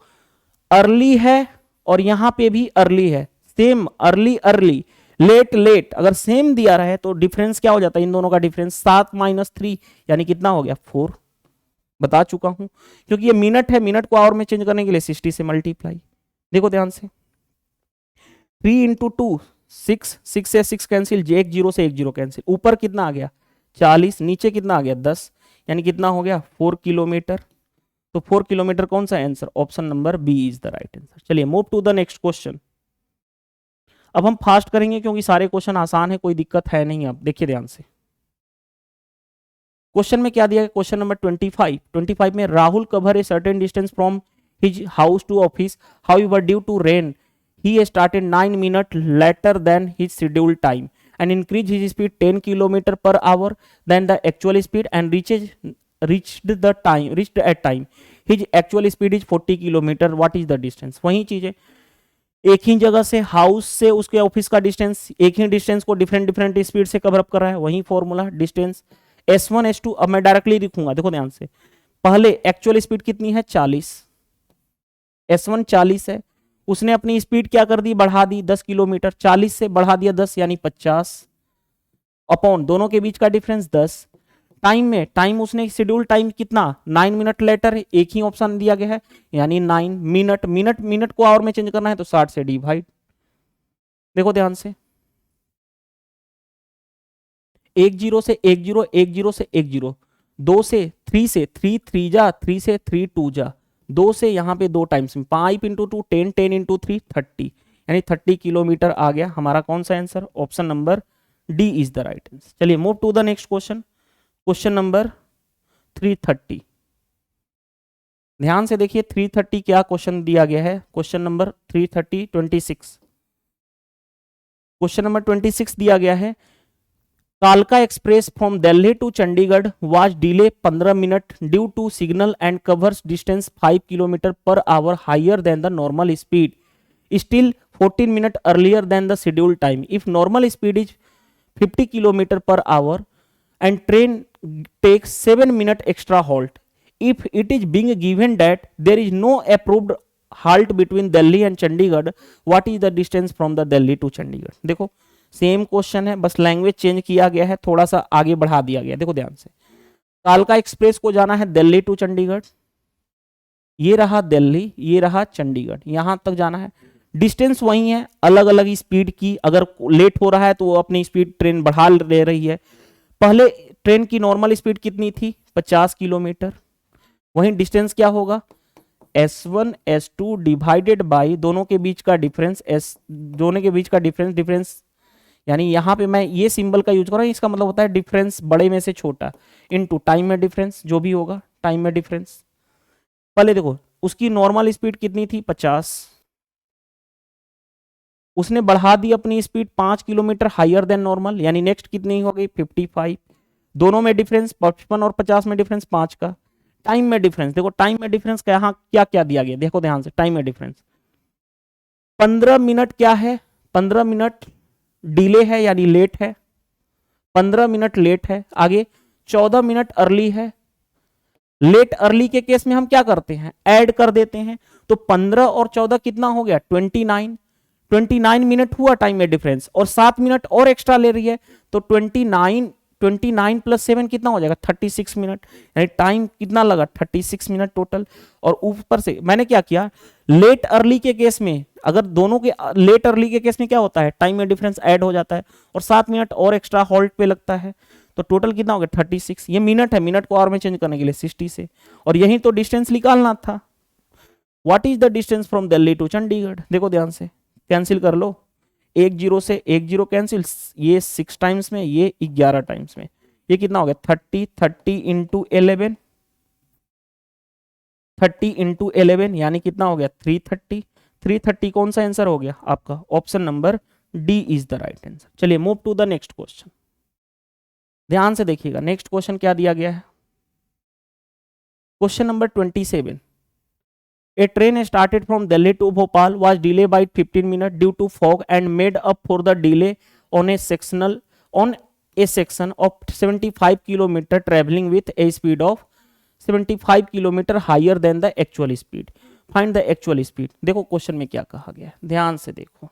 अर्ली है और यहां पे भी अर्ली है, सेम अर्ली लेट लेट अगर सेम दिया रहे तो डिफरेंस क्या हो जाता है इन दोनों का डिफरेंस 7 माइनस 3 यानी कितना हो गया 4, बता चुका हूं, क्योंकि ये मिनट है, मिनट को आवर में चेंज करने के लिए 60 से मल्टीप्लाई। देखो ध्यान से 3 इंटू 2 6, 6 से 6 कैंसिल, एक 0 से 1 0 कैंसिल, ऊपर कितना आ गया 40, नीचे कितना आ गया 10, यानी कितना हो गया 4 किलोमीटर। तो 4 किलोमीटर कौन सा answer, option number B is the right answer. चलिए move to the next question. अब हम फास्ट करेंगे क्योंकि सारे क्वेश्चन आसान है, कोई दिक्कत है नहीं। अब देखिए ध्यान से क्वेश्चन में क्या दिया है, क्वेश्चन नंबर 25 में Rahul cover a certain distance from his house to office, however due to rain he started 9 minutes later than his scheduled time and increased his speed 10 km per hour than the actual speed and reached at time his actual speed is 40 km, what is the distance। वही चीज है, एक ही जगह से house से उसके office का distance, एक ही डिस्टेंस को डिफरेंट स्पीड से कवर अप कर रहा है, वही फॉर्मूला डिस्टेंस S1 S2। अब मैं डायरेक्टली लिखूंगा, देखो ध्यान से, पहले एक्चुअल स्पीड कितनी है 40, S1 40 है, उसने अपनी स्पीड क्या कर दी बढ़ा दी 10 किलोमीटर, 40 से बढ़ा दिया 10 यानी 50 अपॉन दोनों के बीच का डिफरेंस 10, टाइम में, टाइम उसने शेड्यूल टाइम कितना 9 मिनट लेटर है, एक ही ऑप्शन दिया गया है, यानी 9 मिनट। मिनट मिनट को आवर में चेंज करना है तो 60 से डिवाइड। देखो ध्यान से, 10 से 10, 10 से 10, 2 से 3 से 3 3 जा, 3 से 3 2 जा, 2 से यहाँ पे 2 टाइम्स में 5 इंटू 2 10, 10 इंटू 3 30, यानी 30 किलोमीटर आ गया हमारा कौन सा answer, option number D is the right answer. चलिए move to the next question, question number 330। ध्यान से देखिए 330 क्या क्वेश्चन दिया गया है, क्वेश्चन नंबर 330 26। क्वेश्चन नंबर 26 दिया गया है, कालका Express from Delhi to Chandigarh was delay 15 minute due to signal and covers distance 5 kilometre per hour higher than the normal speed, still 14 minute earlier than the schedule time. If normal speed is 50 kilometre per hour and train takes 7 minute extra halt, if it is being given that there is no approved halt between Delhi and Chandigarh, what is the distance from the Delhi to Chandigarh? देखो same question है, बस language change किया गया है, थोड़ा सा आगे बढ़ा दिया गया। देखो ध्यान से, कालका एक्सप्रेस को जाना है दिल्ली टू चंडीगढ़, ये रहा दिल्ली, ये रहा चंडीगढ़, यहां तक जाना है। डिस्टेंस वही है, अलग अलग स्पीड की, अगर लेट हो रहा है तो वो अपनी स्पीड ट्रेन बढ़ा ले रही है। पहले ट्रेन की नॉर्मल स्पीड कितनी थी 50 किलोमीटर, वहीं डिस्टेंस क्या होगा S1 S2 डिवाइडेड बाई दोनों के बीच का डिफरेंस, दोनों के बीच का डिफरेंस यानी यहां पे मैं ये सिंबल का यूज कर रहा हूं, इसका मतलब होता है डिफरेंस बड़े में से छोटा, इनटू टाइम में डिफरेंस, जो भी होगा टाइम में डिफरेंस। पहले देखो उसकी नॉर्मल स्पीड कितनी थी 50, उसने बढ़ा दी अपनी speed 5 kilometre higher than normal, यानी नेक्स्ट कितनी हो गई 55, दोनों में डिफरेंस 55 और 50 में डिफरेंस 5 का। टाइम में डिफरेंस, देखो टाइम में डिफरेंस का यहाँ क्या क्या दिया गया, देखो ध्यान से, टाइम में डिफरेंस 15 मिनट क्या है, 15 मिनट डिले है यानी लेट है, 15 मिनट लेट है। आगे 14 मिनट अर्ली है, लेट अर्ली के केस में हम क्या करते हैं ऐड कर देते हैं, तो 15 और 14 कितना हो गया 29 मिनट हुआ टाइम में डिफरेंस, और 7 मिनट और एक्स्ट्रा ले रही है, तो 29 प्लस 7 कितना हो जाएगा 36 मिनट, यानी टाइम कितना लगा 36 मिनट टोटल। और ऊपर से मैंने क्या किया, लेट अर्ली के केस में, अगर दोनों के लेट अर्ली के केस में क्या होता है टाइम में डिफरेंस ऐड हो जाता है और 7 मिनट और एक्स्ट्रा हॉल्ट पे लगता है, तो टोटल कितना हो गया 36। ये मिनट है, मिनट को आवर में चेंज करने के लिए 60 से, और यही तो डिस्टेंस निकालना था। What is the distance from Delhi to Chandigarh, देखो ध्यान से, कैंसिल कर लो, 10 से 10 कैंसिल, ये 6 टाइम्स में, ये 11 टाइम्स में, ये कितना हो गया 30 इंटू 11, 30 इंटू 11 यानी कितना हो गया 330 कौन सा आंसर हो गया आपका, option number D is the right answer. चलिए move to the next question, ध्यान से देखिएगा नेक्स्ट क्वेश्चन क्या दिया गया है, question number 27। A train started from Delhi to Bhopal was delayed by 15 minutes due to fog and made up for the delay on a section of 75 km traveling with a speed of 75 km higher than the actual speed. Find the actual speed. देखो question में क्या कहा गया है, ध्यान से देखो,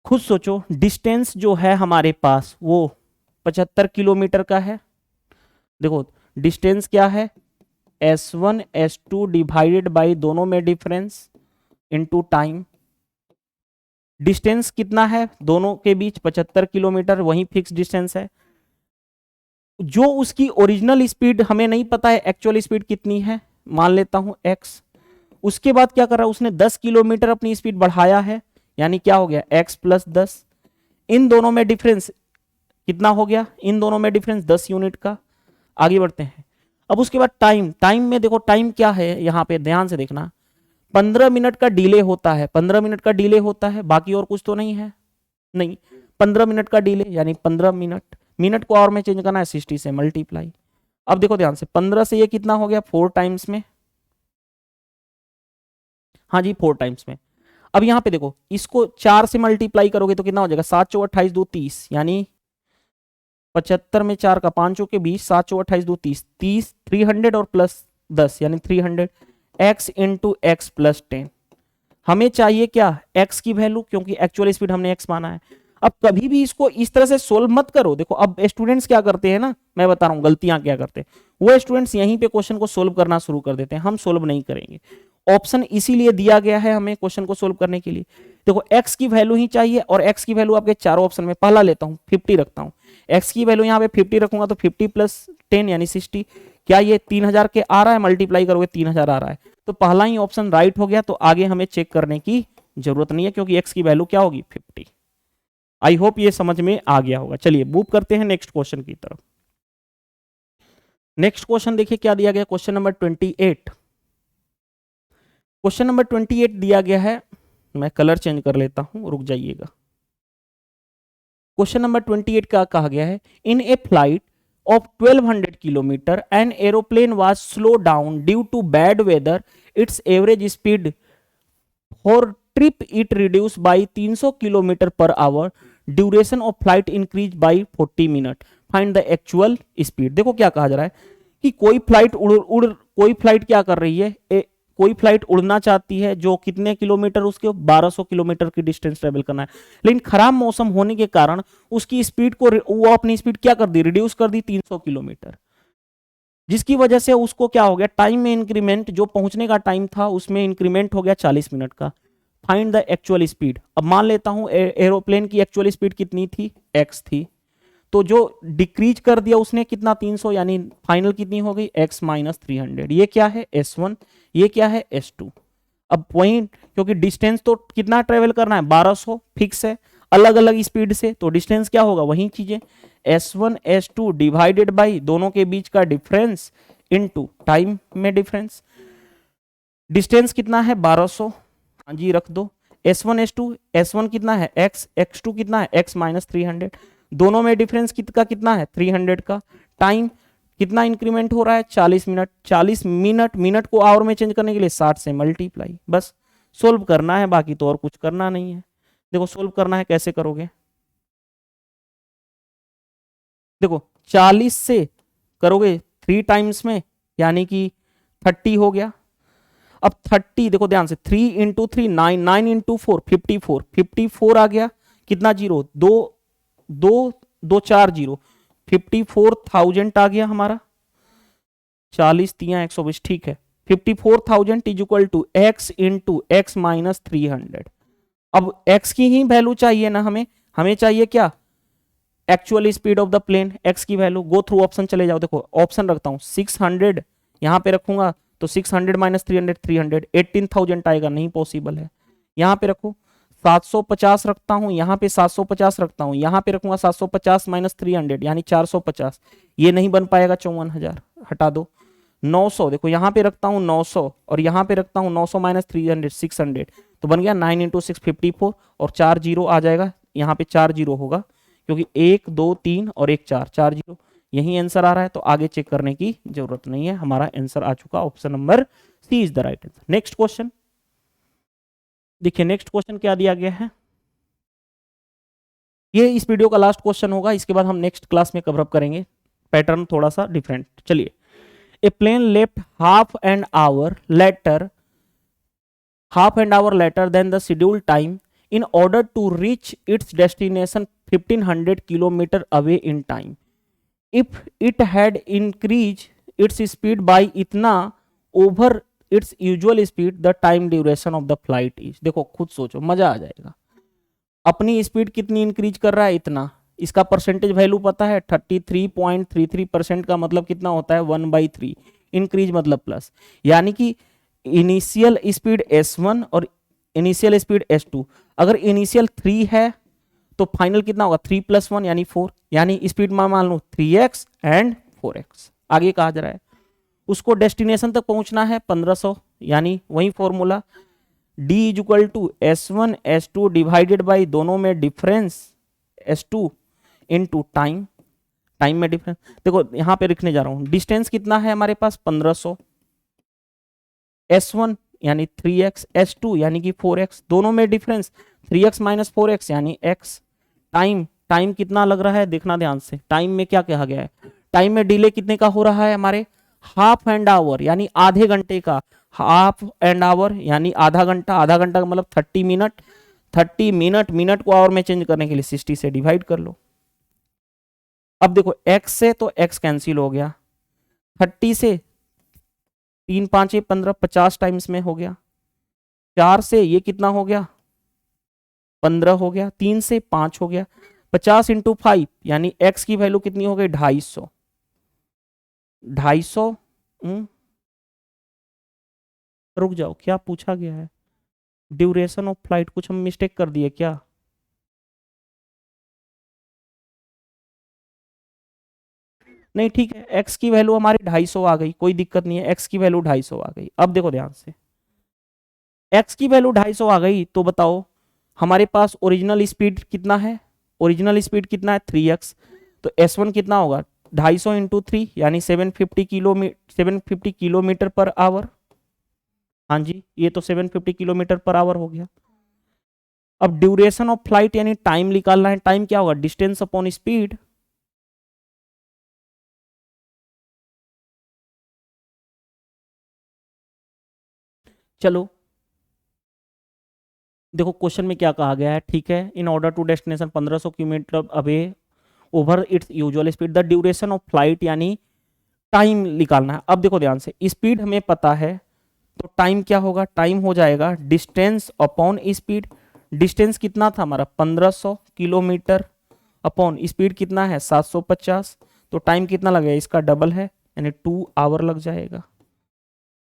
खुद सोचो। डिस्टेंस जो है हमारे पास वो 75 किलोमीटर का है। देखो डिस्टेंस क्या है S1 S2 डिवाइडेड बाई दोनों में डिफरेंस इनटू टाइम। डिस्टेंस कितना है दोनों के बीच 75 किलोमीटर, वही फिक्स डिस्टेंस है। जो उसकी ओरिजिनल स्पीड हमें नहीं पता है, एक्चुअल स्पीड कितनी है, मान लेता हूं x। उसके बाद क्या कर रहा है, उसने 10 किलोमीटर अपनी स्पीड बढ़ाया है, यानी क्या हो गया x प्लस 10। इन दोनों में डिफरेंस कितना हो गया, इन दोनों में डिफरेंस 10 यूनिट का। आगे बढ़ते हैं। अब उसके बाद टाइम में देखो टाइम क्या है, यहां पे ध्यान से देखना, 15 मिनट का डिले होता है, 15 मिनट का डिले होता है, बाकी और कुछ तो नहीं है, नहीं 15 मिनट का डिले यानी 15 मिनट, मिनट को आवर में चेंज करना है 60 से मल्टीप्लाई। अब देखो ध्यान से 15 से ये कितना हो गया 4 टाइम्स में, हाँ जी 4 टाइम्स में। अब यहां पे देखो इसको 4 से मल्टीप्लाई करोगे तो कितना हो जाएगा 7 चौ 28 2 30, यानी 75 में 4 का 5 के 20, 7 चौ 28 2 30, 300 और प्लस 10 यानी 300 x इंटू एक्स प्लस 10। हमें चाहिए क्या x की वैल्यू, क्योंकि एक्चुअल स्पीड हमने x माना है। अब कभी भी इसको इस तरह से सोल्व मत करो। देखो अब स्टूडेंट्स क्या करते हैं ना, मैं बता रहा हूं गलतियां क्या करते हैं, वो स्टूडेंट्स यहीं पे क्वेश्चन को सोल्व करना शुरू कर देते हैं, हम सोल्व नहीं करेंगे। ऑप्शन इसीलिए दिया गया है हमें क्वेश्चन को सोल्व करने के लिए। देखो x की वैल्यू ही चाहिए, और x की वैल्यू आपके चारों ऑप्शन में, पहला लेता हूं 50 रखता हूं, x की वैल्यू यहाँ पे 50 रखूंगा तो 50 प्लस 10 यानी 60, क्या ये 3000 के आ रहा है, मल्टीप्लाई करोगे 3000 आ रहा है, तो पहला ही ऑप्शन राइट हो गया। तो आगे हमें चेक करने की जरूरत नहीं है क्योंकि x की वैल्यू क्या होगी 50। आई होप ये समझ में आ गया होगा। चलिए मूव करते हैं नेक्स्ट क्वेश्चन की तरफ। नेक्स्ट क्वेश्चन देखिए क्या दिया गया, क्वेश्चन नंबर 28। क्वेश्चन नंबर 28 दिया गया है, मैं कलर चेंज कर लेता हूं, रुक जाइएगा। क्वेश्चन नंबर 28 का कहा गया है, इन ए flight of 1200 kilometer an aeroplane was slowed down due to bad weather, its average speed for trip it reduced by 300 kilometer per hour, duration of flight increased by 40 minute, find the actual speed। देखो क्या कहा जा रहा है कि कोई flight क्या कर रही है, कोई फ्लाइट उड़ना चाहती है जो कितने किलोमीटर, उसके 1200 किलोमीटर की डिस्टेंस ट्रेवल करना है, लेकिन खराब मौसम होने के कारण उसकी स्पीड को, वो अपनी स्पीड क्या कर दी, रिड्यूस कर दी 300 किलोमीटर, जिसकी वजह से उसको क्या हो गया, टाइम में इंक्रीमेंट, जो पहुंचने का टाइम था उसमें इंक्रीमेंट हो गया 40 मिनट का। Find the actual speed. अब मान लेता हूं एरोप्लेन की एक्चुअल स्पीड कितनी थी, x थी, तो जो डिक्रीज कर दिया उसने कितना 300, यानी फाइनल कितनी हो गई x माइनस 300। ये क्या है s1, ये क्या है s2। अब पॉइंट, क्योंकि डिस्टेंस तो कितना ट्रेवल करना है 1200 फिक्स है, अलग अलग स्पीड से, तो डिस्टेंस क्या होगा वही चीजें, s1 s2 डिवाइडेड बाई दोनों के बीच का डिफरेंस इनटू टाइम में डिफरेंस। डिस्टेंस कितना है 1200, हाँ जी रख दो, s1 s2, s1 कितना है x, x2 कितना है x माइनस 300, दोनों में डिफरेंस कितना है 300 का। टाइम कितना इंक्रीमेंट हो रहा है 40 मिनट, 40 मिनट, मिनट को आवर में चेंज करने के लिए 60 से मल्टीप्लाई, बस सोल्व करना है, बाकी तो और कुछ करना नहीं है। देखो सोल्व करना है, कैसे करोगे, देखो 40 से करोगे 3 टाइम्स में यानी कि 30 हो गया। अब 30 देखो ध्यान से, 3 इंटू 3 9, 9 इंटू 4 54, 54 आ गया, कितना जीरो, दो दो दो 4 जीरो, 54,000 आ गया हमारा, 40 तिया 120, ठीक है 54,000 is equal to x into x minus 300। अब x की ही वैल्यू चाहिए ना हमें चाहिए क्या, actual speed of the plane, x की वैल्यू। गो थ्रू ऑप्शन चले जाओ, देखो ऑप्शन रखता हूं 600 यहां पे रखूंगा तो 600 माइनस 300 300, 18,000 आएगा, नहीं पॉसिबल है। यहां पे रखो 750 रखता हूं, यहां पे 750 रखता हूं, यहां पे रखूंगा 750 माइनस 300 यानी 450, ये नहीं बन पाएगा, 54,000 हटा दो। 900 देखो यहां पे रखता हूं 900, और यहां पे रखता हूं 900 माइनस 300 600, तो बन गया 9 इंटू 6 54, और 4 जीरो आ जाएगा, यहाँ पे 4 जीरो होगा क्योंकि 1 2 3 और 1 4, 4 जीरो, यही आंसर आ रहा है, तो आगे चेक करने की जरूरत नहीं है, हमारा आंसर आ चुका, option number C is the right answer. Next question देखिए, नेक्स्ट क्वेश्चन क्या दिया गया है, ये इस वीडियो का लास्ट क्वेश्चन होगा, इसके बाद हम नेक्स्ट क्लास में कवर अप करेंगे, पैटर्न थोड़ा सा डिफरेंट। चलिए, a plane left half an hour later than the scheduled time in order to reach its destination 1500 kilometer away in time. If it had increased its speed by इतना over its usual speed, the time duration of the flight is। देखो खुद सोचो, मजा आ जाएगा। अपनी speed कितनी increase कर रहा है, इतना, इसका परसेंटेज वैल्यू पता है 33.33% का मतलब कितना होता है 1/3, इंक्रीज मतलब प्लस, यानी कि इनिशियल स्पीड s1 और इनिशियल स्पीड s2, अगर इनिशियल 3 है तो फाइनल कितना होगा 3 + 1 यानी 4, यानी स्पीड मान लो 3x एंड 4x। आगे कहा जा रहा है उसको डेस्टिनेशन तक पहुंचना है 1500, यानी वही formula d is equal to s1 s2 divided by दोनों में difference s2 into time, time में डिफरेंस। देखो यहां पे लिखने जा रहा हूं, डिस्टेंस कितना है हमारे पास 1500, s1 यानी 3x, s2 यानी कि 4x, दोनों में डिफरेंस 3x माइनस 4x यानी x। टाइम कितना लग रहा है देखना ध्यान से, टाइम में क्या कहा गया है, टाइम में डिले कितने का हो रहा है हमारे, हाफ एंड आवर यानी आधे घंटे का, हाफ एंड आवर यानी आधा घंटा, आधा घंटा का मतलब 30 मिनट, 30 मिनट, मिनट को आवर में चेंज करने के लिए 60 से डिवाइड कर लो। अब देखो x से तो x कैंसिल हो गया, 30 से 3 5 15, 50 टाइम्स में हो गया, 4 से ये कितना हो गया 15 हो गया, 3 से 5 हो गया, 50 इंटू 5 यानी x की वैल्यू कितनी हो गई 250। 250 रुक जाओ, क्या पूछा गया है? ड्यूरेशन ऑफ फ्लाइट, कुछ हम मिस्टेक कर दिए क्या? नहीं ठीक है, x की वैल्यू हमारी 250 आ गई, कोई दिक्कत नहीं है, x की वैल्यू 250 आ गई। अब देखो ध्यान से, x की वैल्यू 250 आ गई तो बताओ हमारे पास ओरिजिनल स्पीड कितना है? ओरिजिनल स्पीड कितना है 3x, तो s1 कितना होगा 250 इंटू 3 यानी 750 किलोमीटर पर आवर। हाँ जी, ये तो 750 किलोमीटर पर आवर हो गया। अब ड्यूरेशन ऑफ फ्लाइट यानी टाइम निकालना है, टाइम क्या होगा डिस्टेंस अपॉन स्पीड। चलो देखो क्वेश्चन में क्या कहा गया है, ठीक है, in order to destination 1500 kilometre away over its usual speed the duration of flight यानी टाइम निकालना है। अब देखो ध्यान से, स्पीड हमें पता है तो टाइम क्या होगा, टाइम हो जाएगा डिस्टेंस अपॉन स्पीड। डिस्टेंस कितना था हमारा 1500 किलोमीटर अपॉन स्पीड कितना है 750, तो टाइम कितना लगेगा इसका डबल है यानी 2 आवर लग जाएगा।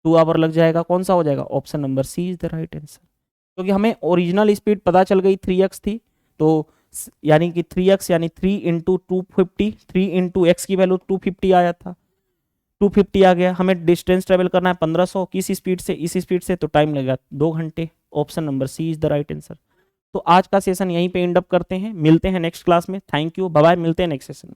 2 आवर लग जाएगा, कौन सा हो जाएगा option number C is the right answer. क्योंकि हमें ओरिजिनल स्पीड पता चल गई 3x थी, तो यानी कि 3x यानी 3 इंटू 250, 3 इंटू एक्स की वैल्यू 250 आया था, 250 आ गया। हमें डिस्टेंस ट्रेवल करना है 1500 किस स्पीड से, इस स्पीड से, तो टाइम लगेगा 2 घंटे। Option number C is the right answer. तो आज का सेशन यहीं पे एंड अप करते हैं, मिलते हैं नेक्स्ट क्लास में। थैंक यू, बाय बाय, मिलते हैं नेक्स्ट सेशन में।